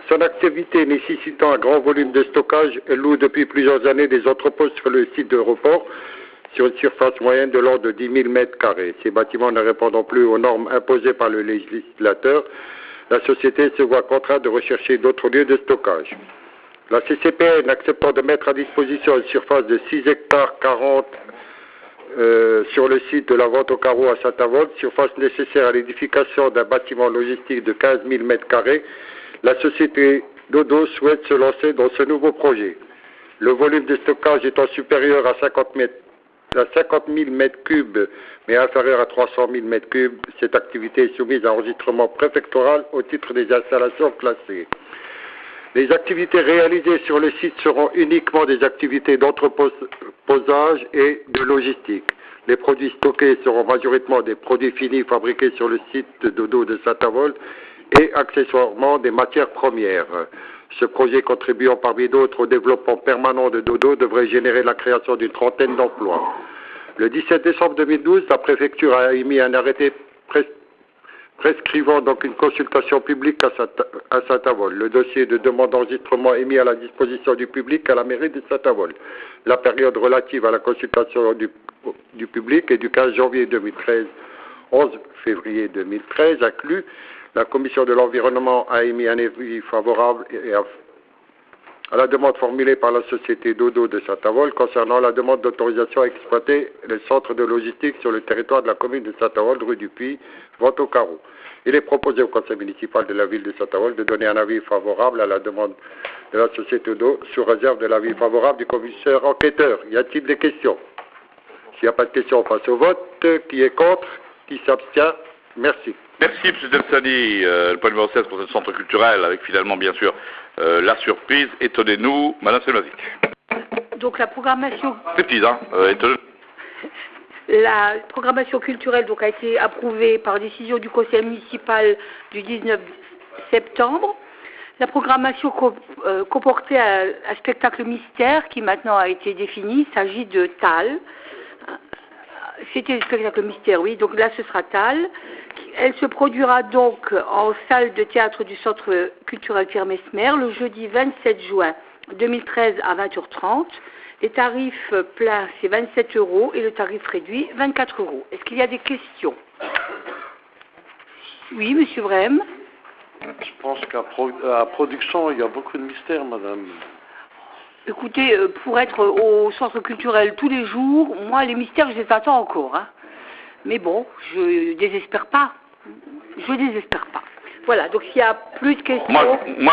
son activité nécessitant un grand volume de stockage, elle loue depuis plusieurs années des entrepôts sur le site de report sur une surface moyenne de l'ordre de 10 000 m². Ces bâtiments ne répondant plus aux normes imposées par le législateur, la société se voit contrainte de rechercher d'autres lieux de stockage. La CCPN acceptant de mettre à disposition une surface de 6 hectares 40 sur le site de la vente au carreau à Saint-Avold, surface nécessaire à l'édification d'un bâtiment logistique de 15 000 m², la société Dodo souhaite se lancer dans ce nouveau projet. Le volume de stockage étant supérieur à 50 000 m3, mais inférieur à 300 000 m3, cette activité est soumise à enregistrement préfectoral au titre des installations classées. Les activités réalisées sur le site seront uniquement des activités d'entreposage et de logistique. Les produits stockés seront majoritairement des produits finis fabriqués sur le site de Dodo de Saint-Avold et accessoirement des matières premières. Ce projet contribuant parmi d'autres au développement permanent de Dodo devrait générer la création d'une trentaine d'emplois. Le 17 décembre 2012, la préfecture a émis un arrêté prescrivant donc une consultation publique à Saint-Avold. Le dossier de demande d'enregistrement est mis à la disposition du public à la mairie de Saint-Avold. La période relative à la consultation du public est du 15 janvier 2013 11 février 2013 inclus. La commission de l'environnement a émis un avis favorable à la demande formulée par la société Dodo de Saint-Avold concernant la demande d'autorisation à exploiter les centres de logistique sur le territoire de la commune de Saint-Avold, rue du Puy, vente au carreau. Il est proposé au conseil municipal de la ville de Saint-Avold de donner un avis favorable à la demande de la société Dodo sous réserve de l'avis favorable du commissaire enquêteur. Y a-t-il des questions? S'il n'y a pas de questions, on passe au vote. Qui est contre? Qui s'abstient? Merci. Merci, M. Delsani. Le point numéro 16 pour ce centre culturel, avec finalement, bien sûr, la surprise. Étonnez-nous, Madame Selmazik. Donc la programmation... C'est petit, hein, étonnez-nous. La programmation culturelle donc, a été approuvée par décision du conseil municipal du 19 septembre. La programmation comportait un spectacle mystère qui maintenant a été défini. Il s'agit de Tal. C'était le spectacle mystère, oui. Donc là, ce sera Tal. Elle se produira donc en salle de théâtre du Centre culturel Pierre Messmer le jeudi 27 juin 2013 à 20h30. Les tarifs pleins, c'est 27 € et le tarif réduit, 24 €. Est-ce qu'il y a des questions? Oui, Monsieur Vrem. Je pense qu'à la production, il y a beaucoup de mystères, madame. Écoutez, pour être au centre culturel tous les jours, moi, les mystères, je les attends encore. Hein. Mais bon, je désespère pas. Je désespère pas. Voilà, donc s'il y a plus de questions... Moi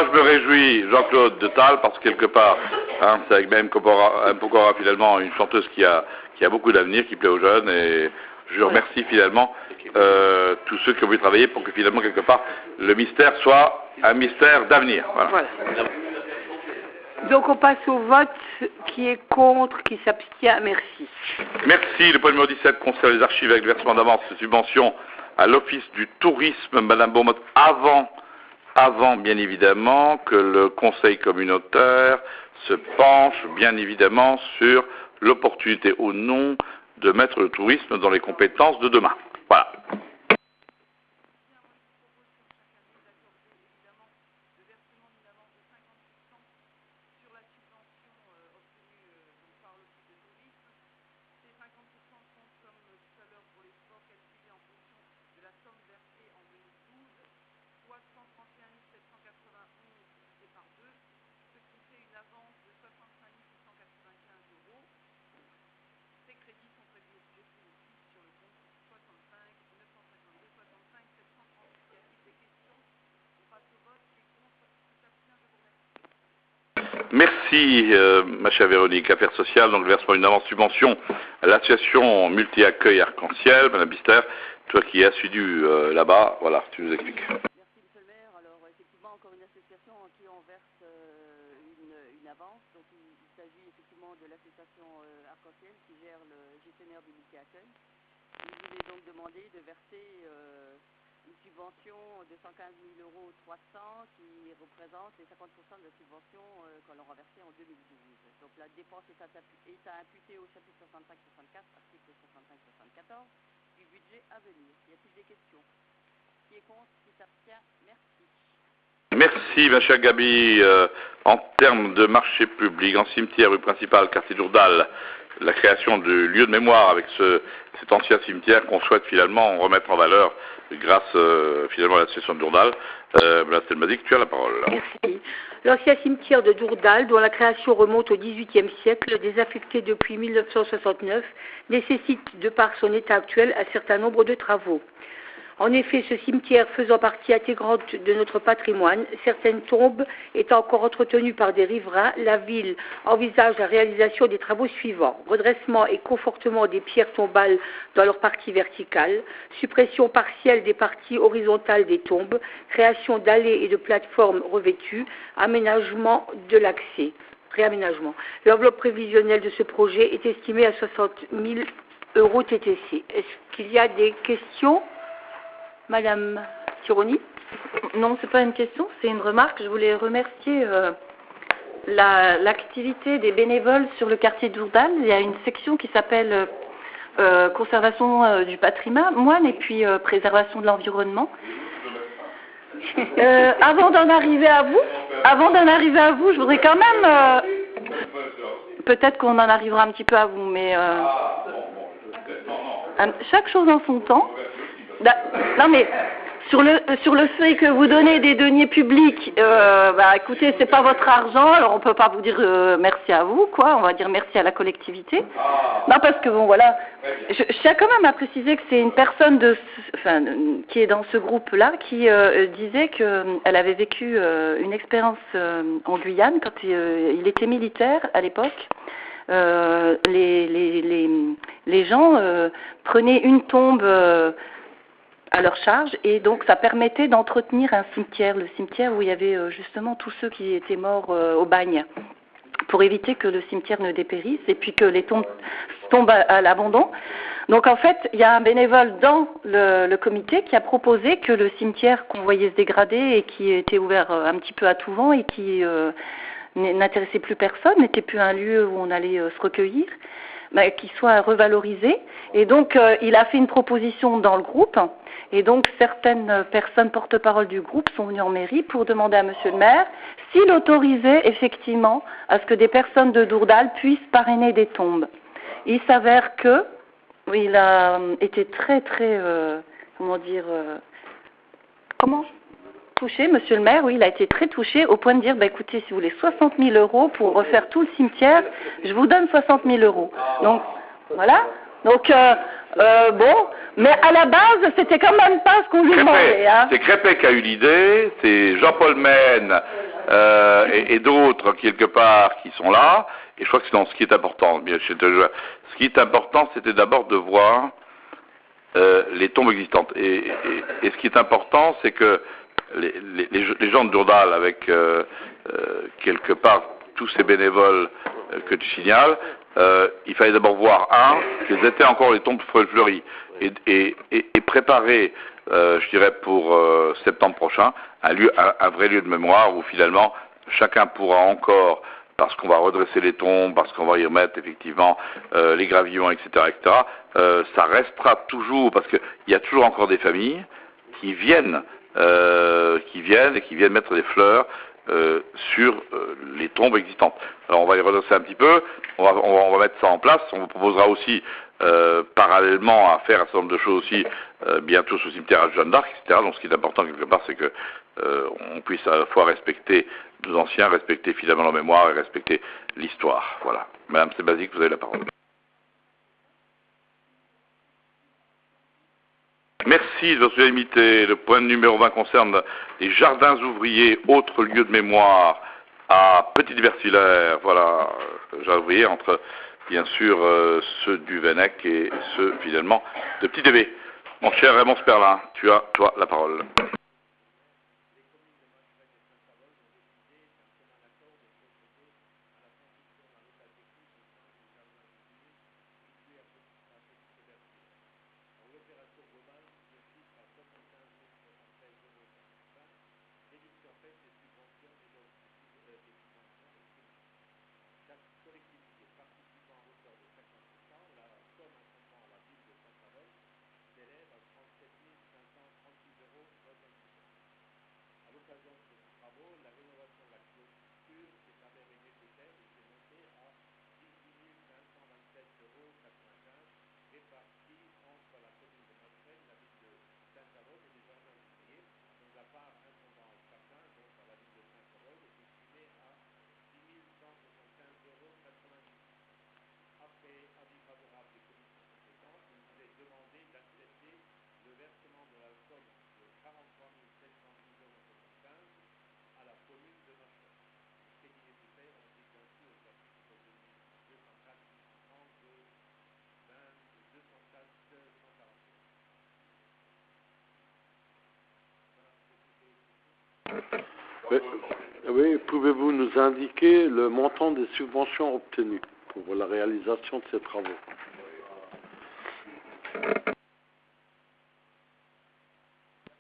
je me réjouis, Jean-Claude de Tal, parce que quelque part, hein, c'est avec même Pokora finalement une chanteuse qui a beaucoup d'avenir, qui plaît aux jeunes, et je remercie finalement tous ceux qui ont voulu travailler pour que finalement, quelque part, le mystère soit un mystère d'avenir. Voilà. Donc on passe au vote. Qui est contre, qui s'abstient? Merci. Merci. Le point numéro 17 concerne les archives avec le versement d'avance de subventions à l'Office du tourisme, Madame Beaumont, avant bien évidemment que le Conseil communautaire se penche bien évidemment sur l'opportunité ou non de mettre le tourisme dans les compétences de demain. Voilà. Merci, ma chère Véronique. Affaires sociales, donc le versement d'une avance subvention à l'association multi-accueil Arc-en-Ciel. Madame Bister, toi qui es assidu là-bas, voilà, tu nous expliques. Merci, Monsieur le maire. Alors, effectivement, encore une association en qui on verse une avance. Donc, il s'agit effectivement de l'association Arc-en-Ciel qui gère le gestionnaire du multi-accueil. Il vous est donc demandé de verser une subvention de 115 300 € qui représente les 50% de la subvention qu'on leur a versée en 2012. Donc la dépense est à imputer au chapitre 65-64, article 65-74 du budget à venir. Y a-t-il des questions? Qui est contre? Qui s'abstient? Merci. Merci, ma chère Gabi. En termes de marché public, en cimetière, rue principale, quartier d'Ourdal, la création du lieu de mémoire avec cet ancien cimetière qu'on souhaite finalement remettre en valeur grâce finalement à l'association de Dourdal. Madame Selmazik, tu as la parole. Merci. L'ancien cimetière de Dourdal, dont la création remonte au XVIIIe siècle, désaffecté depuis 1969, nécessite, de par son état actuel, un certain nombre de travaux. En effet, ce cimetière faisant partie intégrante de notre patrimoine, certaines tombes étant encore entretenues par des riverains, la ville envisage la réalisation des travaux suivants. Redressement et confortement des pierres tombales dans leur partie verticale, suppression partielle des parties horizontales des tombes, création d'allées et de plateformes revêtues, aménagement de l'accès. Réaménagement. L'enveloppe prévisionnelle de ce projet est estimée à 60 000 € TTC. Est-ce qu'il y a des questions? Madame Tironi? Non, c'est pas une question, c'est une remarque. Je voulais remercier l'activité des bénévoles sur le quartier d'Ourdal. Il y a une section qui s'appelle conservation du patrimoine et puis préservation de l'environnement. Avant d'en arriver à vous, je voudrais quand même, peut-être qu'on en arrivera un petit peu à vous, mais chaque chose en son temps. Non mais sur le fait que vous donnez des deniers publics, écoutez, c'est pas votre argent, alors on peut pas vous dire merci à vous, quoi. On va dire merci à la collectivité. Non, parce que bon, voilà, je tiens quand même à préciser que c'est une personne qui est dans ce groupe-là qui disait qu'elle avait vécu une expérience en Guyane quand il était militaire à l'époque. Les gens prenaient une tombe à leur charge et donc ça permettait d'entretenir un cimetière, le cimetière où il y avait justement tous ceux qui étaient morts au bagne, pour éviter que le cimetière ne dépérisse et puis que les tombes tombent à l'abandon. Donc en fait, il y a un bénévole dans le comité qui a proposé que le cimetière qu'on voyait se dégrader et qui était ouvert un petit peu à tout vent et qui n'intéressait plus personne, n'était plus un lieu où on allait se recueillir, qui soit revalorisé. Et donc, il a fait une proposition dans le groupe. Et donc, certaines personnes porte-parole du groupe sont venues en mairie pour demander à Monsieur le maire s'il autorisait effectivement à ce que des personnes de Dourdal puissent parrainer des tombes. Il s'avère que, il a été très, très, touché, Monsieur le maire, oui, il a été très touché au point de dire, écoutez, si vous voulez 60 000 € pour refaire tout le cimetière, je vous donne 60 000 €. Donc, voilà. Donc, bon, mais à la base, c'était quand même pas ce qu'on lui demandait. Hein. C'est Crépet qui a eu l'idée, c'est Jean-Paul Mène et d'autres, quelque part, qui sont là. Et je crois que c'est dans ce qui est important. Bien, ce qui est important, c'était d'abord de voir les tombes existantes. Et ce qui est important, c'est que les gens de Dourdal, avec quelque part tous ces bénévoles que tu signales, il fallait d'abord voir, quelles étaient encore les tombes fleuries, et préparer, je dirais pour septembre prochain, un vrai lieu de mémoire où finalement chacun pourra encore, parce qu'on va redresser les tombes, parce qu'on va y remettre effectivement les gravillons, etc., ça restera toujours, parce qu'il y a toujours encore des familles qui viennent mettre des fleurs sur les tombes existantes. Alors on va y redresser un petit peu, on va mettre ça en place, on vous proposera aussi parallèlement à faire un certain nombre de choses aussi bientôt sur le cimetière de Jeanne d'Arc, etc. Donc ce qui est important quelque part, c'est que on puisse à la fois respecter nos anciens, respecter finalement leur mémoire et respecter l'histoire. Voilà. Madame Sébazic, vous avez la parole. Merci de votre unanimité. Le point numéro 20 concerne les jardins ouvriers, autres lieux de mémoire à Petit-Diversillaire. Voilà, jardins ouvriers entre, bien sûr, ceux du Vennec et ceux, finalement, de Petit-Débé. Mon cher Raymond Sperlin, tu as, toi, la parole. Oui, pouvez-vous nous indiquer le montant des subventions obtenues pour la réalisation de ces travaux?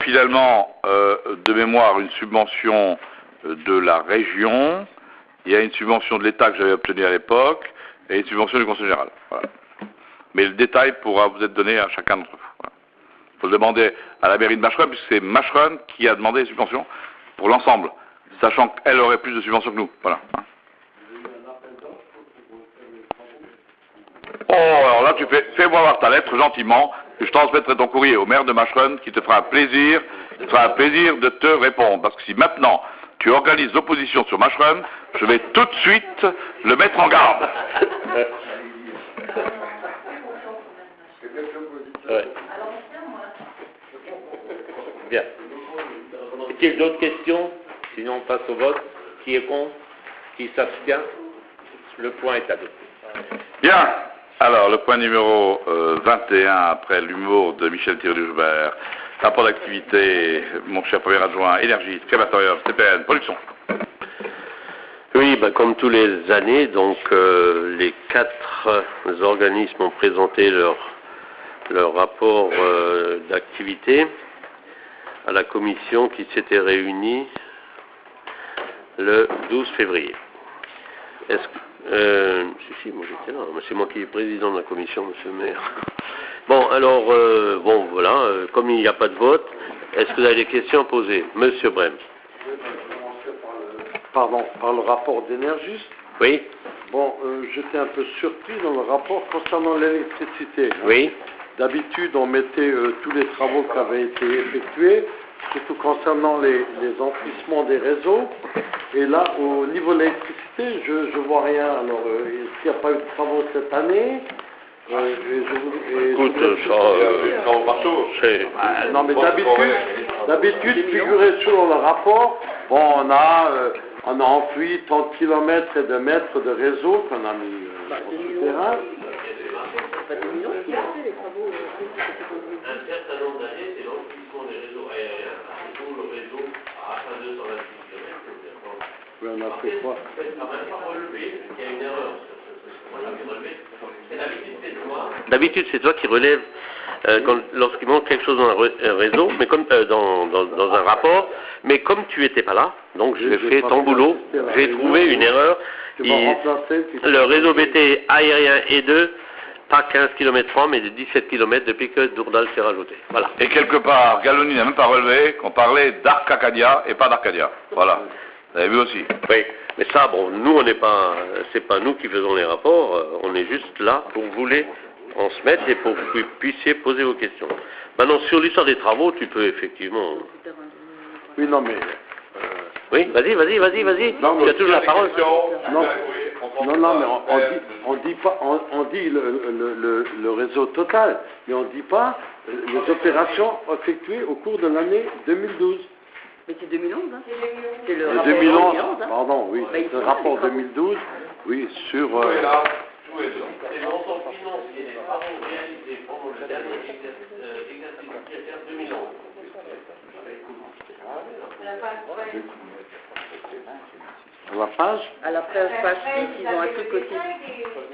Finalement, de mémoire, une subvention de la région, il y a une subvention de l'État que j'avais obtenue à l'époque, et une subvention du Conseil général. Voilà. Mais le détail pourra vous être donné à chacun d'entre vous. Voilà. Il faut le demander à la mairie de Macheren, puisque c'est Macheren qui a demandé les subventions pour l'ensemble, sachant qu'elle aurait plus de subventions que nous. Voilà. Oh, alors là, fais-moi voir ta lettre gentiment, que je transmettrai ton courrier au maire de Macheren, qui te fera un plaisir de te répondre. Parce que si maintenant tu organises l'opposition sur Macheren, je vais tout de suite le mettre en garde. Ouais. Bien. Est-il d'autres questions? Sinon, on passe au vote. Qui est contre? Qui s'abstient? Le point est adopté. Bien. Alors, le point numéro 21, après l'humour de Michel Thierry-Joubert, rapport d'activité, mon cher premier adjoint, énergie, crématorium, CPN, production. Oui, comme tous les années, donc les 4 organismes ont présenté leur rapport d'activité à la commission qui s'était réunie le 12 février. Moi j'étais là, c'est moi qui est président de la commission, monsieur le maire. Bon, alors, voilà, comme il n'y a pas de vote, est-ce que vous avez des questions à poser? Monsieur Brem. Par le rapport d'énergie. Oui. Bon, j'étais un peu surpris dans le rapport concernant l'électricité. Oui. D'habitude, on mettait tous les travaux qui avaient été effectués, surtout concernant les enfouissements des réseaux. Et là, au niveau de l'électricité, je vois rien. Alors, est-ce qu'il n'y a pas eu de travaux cette année? Écoute, travaux partout. Non, mais d'habitude, figurait sur le rapport, bon, on a enfoui tant de kilomètres et de mètres de réseau qu'on a mis au terrain. Un certain nombre d'années, c'est l'enfouissement des réseaux aériens, surtout le réseau H226 km. Oui, on a fait quoi? C'est quand même pas relevé, il y a une erreur. D'habitude, c'est toi qui relèves lorsqu'il manque quelque chose dans un réseau, mais comme dans un rapport, mais comme tu n'étais pas là, donc j'ai fait ton boulot, j'ai trouvé une erreur. Le réseau BT aérien E2, pas 15 km/h, mais de 17 km depuis que Dourdal s'est rajouté. Voilà. Et quelque part, Galloni n'a même pas relevé qu'on parlait d'Arcadia et pas d'Arcadia. Voilà. Vous avez vu aussi. Oui. Mais ça, nous, c'est pas nous qui faisons les rapports, on est juste là pour vous les transmettre et pour que vous puissiez poser vos questions. Maintenant, sur l'histoire des travaux, tu peux effectivement... Oui, non, mais... Oui, vas-y, tu as toujours la parole. Non, mais on dit le réseau total, mais on ne dit pas les opérations effectuées au cours de l'année 2012. Mais c'est 2011, hein. C'est le rapport 2011, pardon, oui. C'est le rapport 2012, oui, sur... Les montants financiers des travaux réalisés pendant le dernier exercice budgétaire 2011. À la page? À la page 6, ils ont un truc aussi.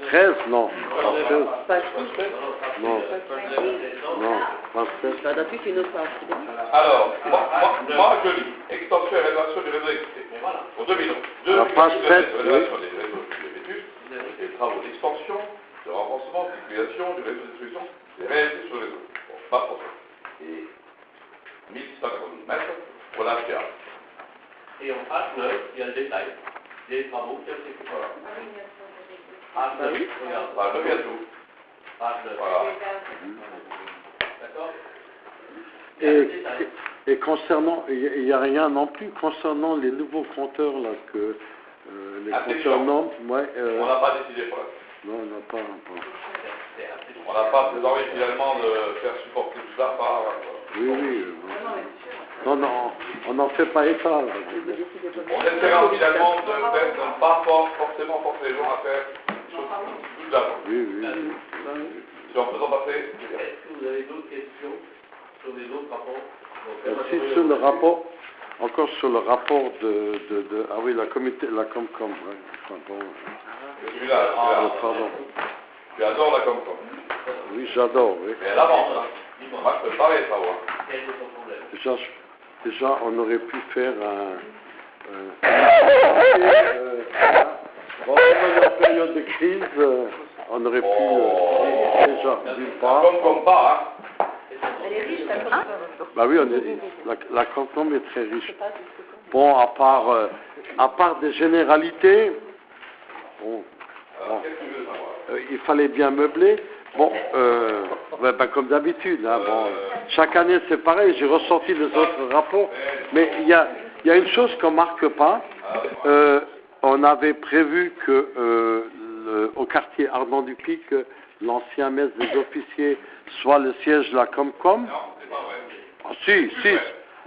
13, non. Page 6. Non, page 13. Ça date plus qu'une autre page, c'est bon. Alors, moi je lis extension et rénovation du réseau électrique. Pour 2011. La page 7, oui. Rénovation des réseaux vétustes, des travaux d'extension, de renforcement, d'utilisation du réseau de distribution, des réalités sur le réseau. Bon, pas pour ça. Et 1692 mètres pour la FIA. Et en H9, il y a le détail des travaux qui ont été faits. Voilà. H9, regarde. H9, il y a tout. H9. Voilà. D'accord. Et concernant, il n'y a rien non plus concernant les nouveaux compteurs là que les compteurs non, ouais. On n'a pas décidé pour l'instant. Non, on n'a pas. On n'a pas envie finalement de faire supporter tout ça par. Oui. Non, on n'en fait pas état. Là. On essaiera finalement de ne pas forcément forcer les gens à faire tout d'abord. Oui. Si on peut s'en passer. Est-ce que vous avez d'autres questions sur les autres rapports? Si sur le rapport, encore sur le rapport ah oui, la Comcom. Ouais. Pardon. Pardon. Tu adores la Comcom. Oui, j'adore, oui. Mais elle avance, hein. Moi, je peux pas les savoir. Déjà, on aurait pu faire bon, en période de crise, on aurait pu déjà, d'une part. La Comcom pas, hein. Elle est riche, la Comcom. Bah oui, la Comcom est très riche. Bon, à part des généralités, il fallait bien meubler. Bon, comme d'habitude, hein, chaque année c'est pareil, j'ai ressorti les autres rapports, mais il y a une chose qu'on ne marque pas. On avait prévu que au quartier Ardent du Pic, l'ancien mess des officiers soit le siège de la Comcom. Ah, si.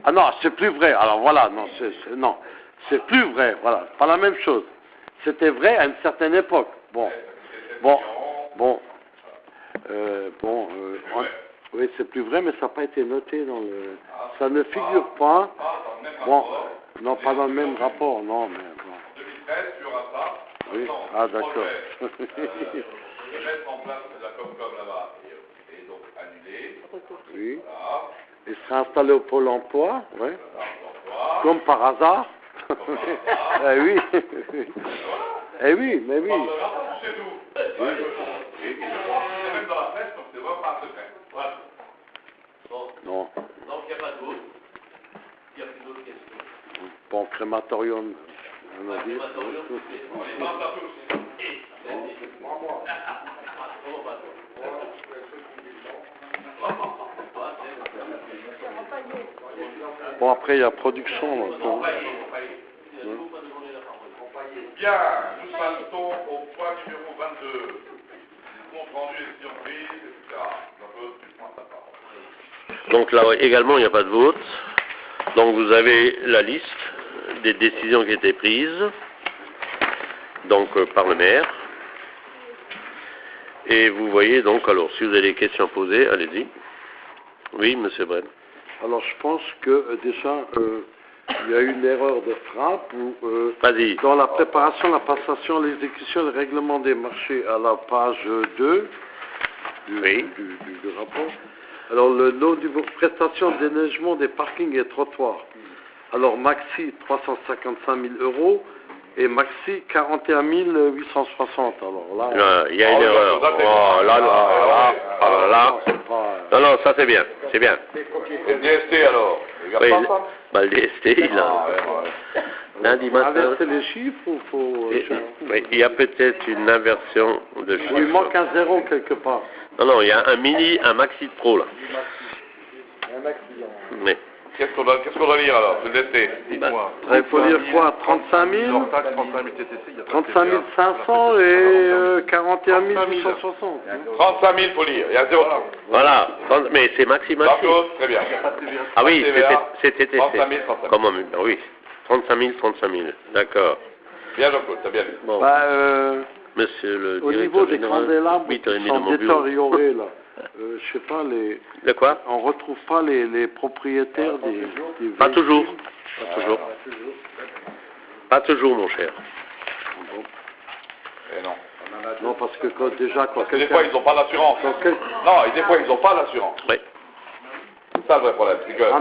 Ah non, c'est plus vrai. Alors voilà, non, c'est plus vrai. Voilà, pas la même chose. C'était vrai à une certaine époque. Oui, c'est plus vrai, mais ça n'a pas été noté dans le. Ça ne figure pas. Bon, non, pas dans le même rapport, non, mais bon. 2013, tu auras ça. Oui, ah d'accord. Le mettre en place de la Comcom là-bas est donc annulé. Oui. Voilà. Il sera installé au Pôle emploi, oui. Comme par hasard. Eh oui. Eh oui, mais oui. C'est tout. Et même dans la presse, donc c'est vraiment pas un secret. Voilà. Non. Donc il n'y a pas d'autre. Il y a plus d'autres questions. Bon, crématorium. On a dit. Bon, après, il y a production. Maintenant. Bien, nous passons au point numéro 22. Compte rendu des surprises, etc. Tu prends ta parole. Donc là également, il n'y a pas de vote. Donc vous avez la liste des décisions qui étaient prises donc par le maire. Et vous voyez donc, alors, si vous avez des questions à poser, allez-y. Oui, monsieur Bren. Alors, je pense que déjà, il y a eu une erreur de frappe où, dans la préparation, la passation, l'exécution, le règlement des marchés à la page 2 du rapport. Alors, le lot du prestation de déneigement des parkings et trottoirs. Alors, Maxi, 355 000 €. Et Maxi, 41 860. Alors là... Il y a une erreur. Non, ça c'est bien. C'est bien. Et le DST alors? Oui, le DST, il a... Lundi matin... Inverser les chiffres ou faut... Oui, il y a peut-être une inversion de chiffres. Il manque un zéro quelque part. Non, il y a un Maxi de pro là. Mais... Qu'est-ce qu'on doit lire alors? Le DST, dis-moi. Il faut lire quoi? 35 000 35 500 et 41 860. 35 000 faut lire, il y a 0. Voilà, mais c'est Maxi. D'accord, très bien. Ah oui, c'était 35 000. Comment? Oui, 35 000, d'accord. Bien, Jean-Claude, t'as bien vu. Bon. Monsieur le au niveau des candélabres qui sont détériorés, là, je sais pas, De quoi? on retrouve pas les propriétaires des Pas toujours. Pas toujours, mon cher. Et non. Non, parce que déjà, des fois, ils n'ont pas l'assurance. Non, et des fois, ils n'ont pas l'assurance. Oui. C'est ça le vrai problème. C'est que si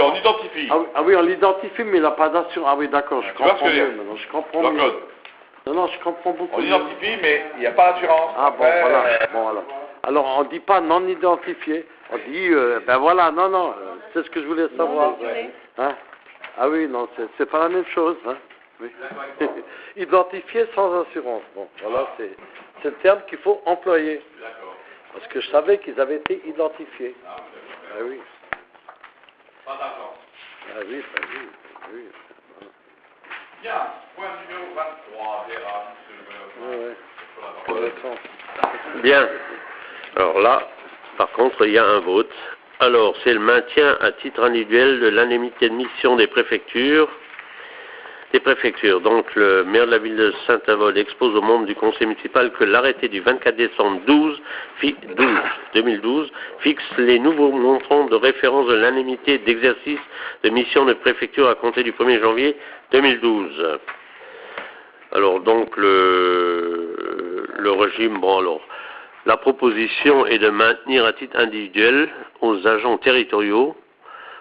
on identifie. Ah oui, on l'identifie, mais il n'a pas d'assurance. Ah oui, d'accord, je comprends mieux maintenant. Je comprends mieux. Non, je comprends beaucoup. On identifie, mais il n'y a pas d'assurance. Ah bon, voilà. Alors, on ne dit pas non identifié. On dit, non, c'est ce que je voulais savoir. Hein? Ah oui, non, c'est pas la même chose. Hein? Oui. Identifié sans assurance. Bon, voilà, c'est le terme qu'il faut employer. Parce que je savais qu'ils avaient été identifiés. Ah oui. Pas d'assurance. Ah oui. Bien, point numéro 23, Bien. Alors là, par contre, il y a un vote. Alors, c'est le maintien à titre individuel de l'indemnité de mission des préfectures des préfectures. Donc, le maire de la ville de Saint-Avold expose aux membres du conseil municipal que l'arrêté du 24 décembre 2012 fixe les nouveaux montants de référence de l'indemnité d'exercice de mission de préfecture à compter du 1er janvier 2012. Alors, donc, le régime, bon, alors, la proposition est de maintenir à titre individuel aux agents territoriaux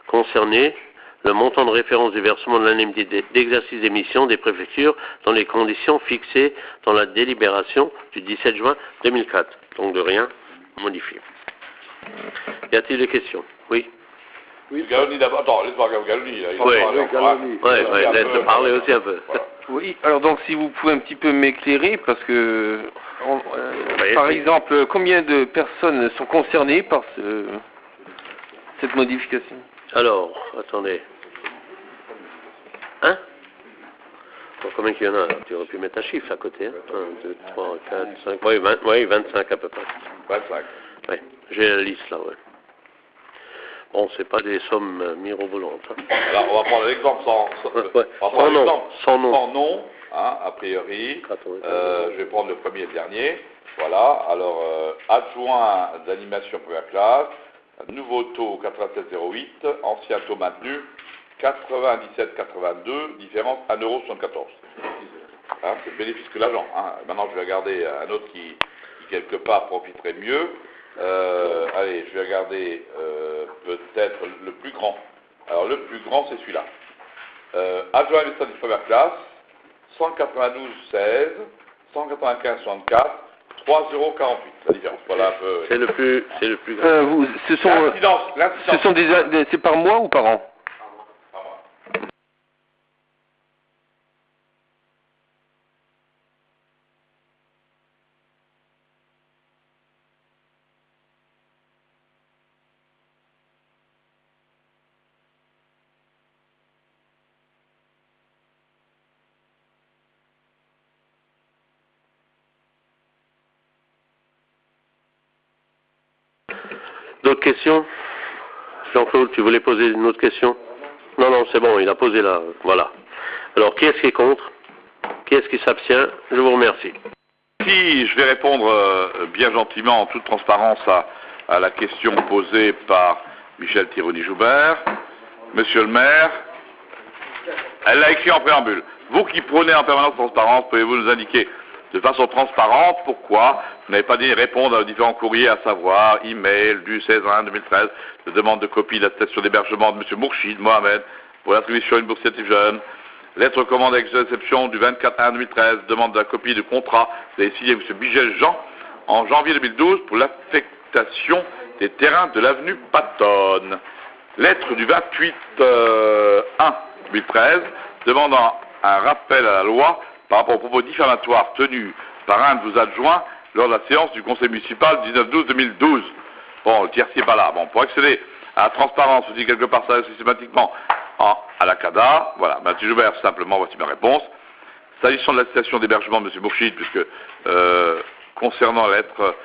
concernés le montant de référence du versement de l'indemnité d'exercice des missions des préfectures dans les conditions fixées dans la délibération du 17 juin 2004. Donc de rien modifier. Y a-t-il des questions? Oui. Oui, Galoni d'abord. Attends, laisse-moi Galoni. Oui, laisse parler aussi un peu. Voilà. Oui, alors donc si vous pouvez un petit peu m'éclairer, parce que, par exemple, combien de personnes sont concernées par cette modification? Alors, attendez. Hein? Bon, combien qu'il y en a là? Tu aurais pu mettre un chiffre à côté. Hein? 1, 2, 3, 4, 5. Oui, 25 à peu près. 25. Oui, j'ai la liste là, oui. Bon, c'est pas des sommes mirobolantes. Hein. Alors, on va prendre l'exemple sans nom, hein, a priori. Je vais prendre le premier et le dernier. Voilà, alors, adjoint d'animation première classe, nouveau taux 87,08, ancien taux maintenu 97,82, différence 1,74 €. Hein, c'est le bénéfice que l'agent. Hein. Maintenant, je vais regarder un autre qui quelque part profiterait mieux. Allez, je vais regarder peut-être le plus grand. Alors, le plus grand, c'est celui-là. Adjoint administratif première classe, 192,16, 195,64, 3,48 €, la différence. Voilà un peu. C'est le plus grand. C'est par mois ou par an? D'autres questions? Jean-Claude, tu voulais poser une autre question? Non, c'est bon, il a posé là. Voilà. Alors, qui est-ce qui est contre? Qui est-ce qui s'abstient? Je vous remercie. Si je vais répondre bien gentiment, en toute transparence, à la question posée par Michel Tironi-Joubert. Monsieur le maire, elle l'a écrit en préambule. Vous qui prônez en permanence transparence, pouvez-vous nous indiquer de façon transparente pourquoi vous n'avez pas dit répondre à différents courriers, à savoir email du 16/1/2013, de demande de copie de l'attestation d'hébergement de M. Mourchid Mohamed pour l'attribution d'une bourse initiative jeune, lettre commande avec exception du 24/1/2013, demande de la copie de contrat, vous avez signé avec M. Bigel Jean en janvier 2012 pour l'affectation des terrains de l'avenue Pattonne. Lettre du 28/1/2013, demandant un rappel à la loi par rapport aux propos diffamatoires tenus par un de vos adjoints lors de la séance du conseil municipal 19/12/2012. Bon, le tiercé n'est pas là. Bon, pour accéder à la transparence, vous dites quelque part ça systématiquement à la CADA. Voilà, M. Joubert, simplement, voici ma réponse. S'agissant de l'attestation d'hébergement de M. Mourchid, puisque concernant la lettre,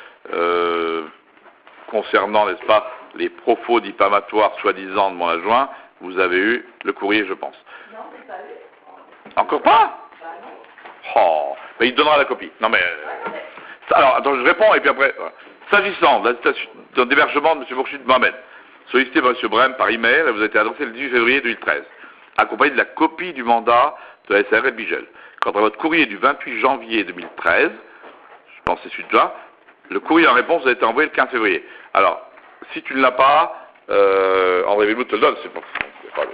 concernant, n'est-ce pas, les propos diffamatoires soi-disant de mon adjoint, vous avez eu le courrier, je pense. Non, c'est pas eu. Encore pas? Oh, mais il donnera la copie. Non mais... alors, attends, je réponds et puis après... Voilà. S'agissant de l'attestation d'hébergement de M. Mourchid Mohamed, sollicité par M. Brem par email, elle vous a été adressée le 18 février 2013, accompagnée de la copie du mandat de la SARL Bigel. Quant à votre courrier du 28 janvier 2013, je pense que c'est celui de là, le courrier en réponse a été envoyé le 15 février. Alors, si tu ne l'as pas, André Villebout te le donne, c'est pas le...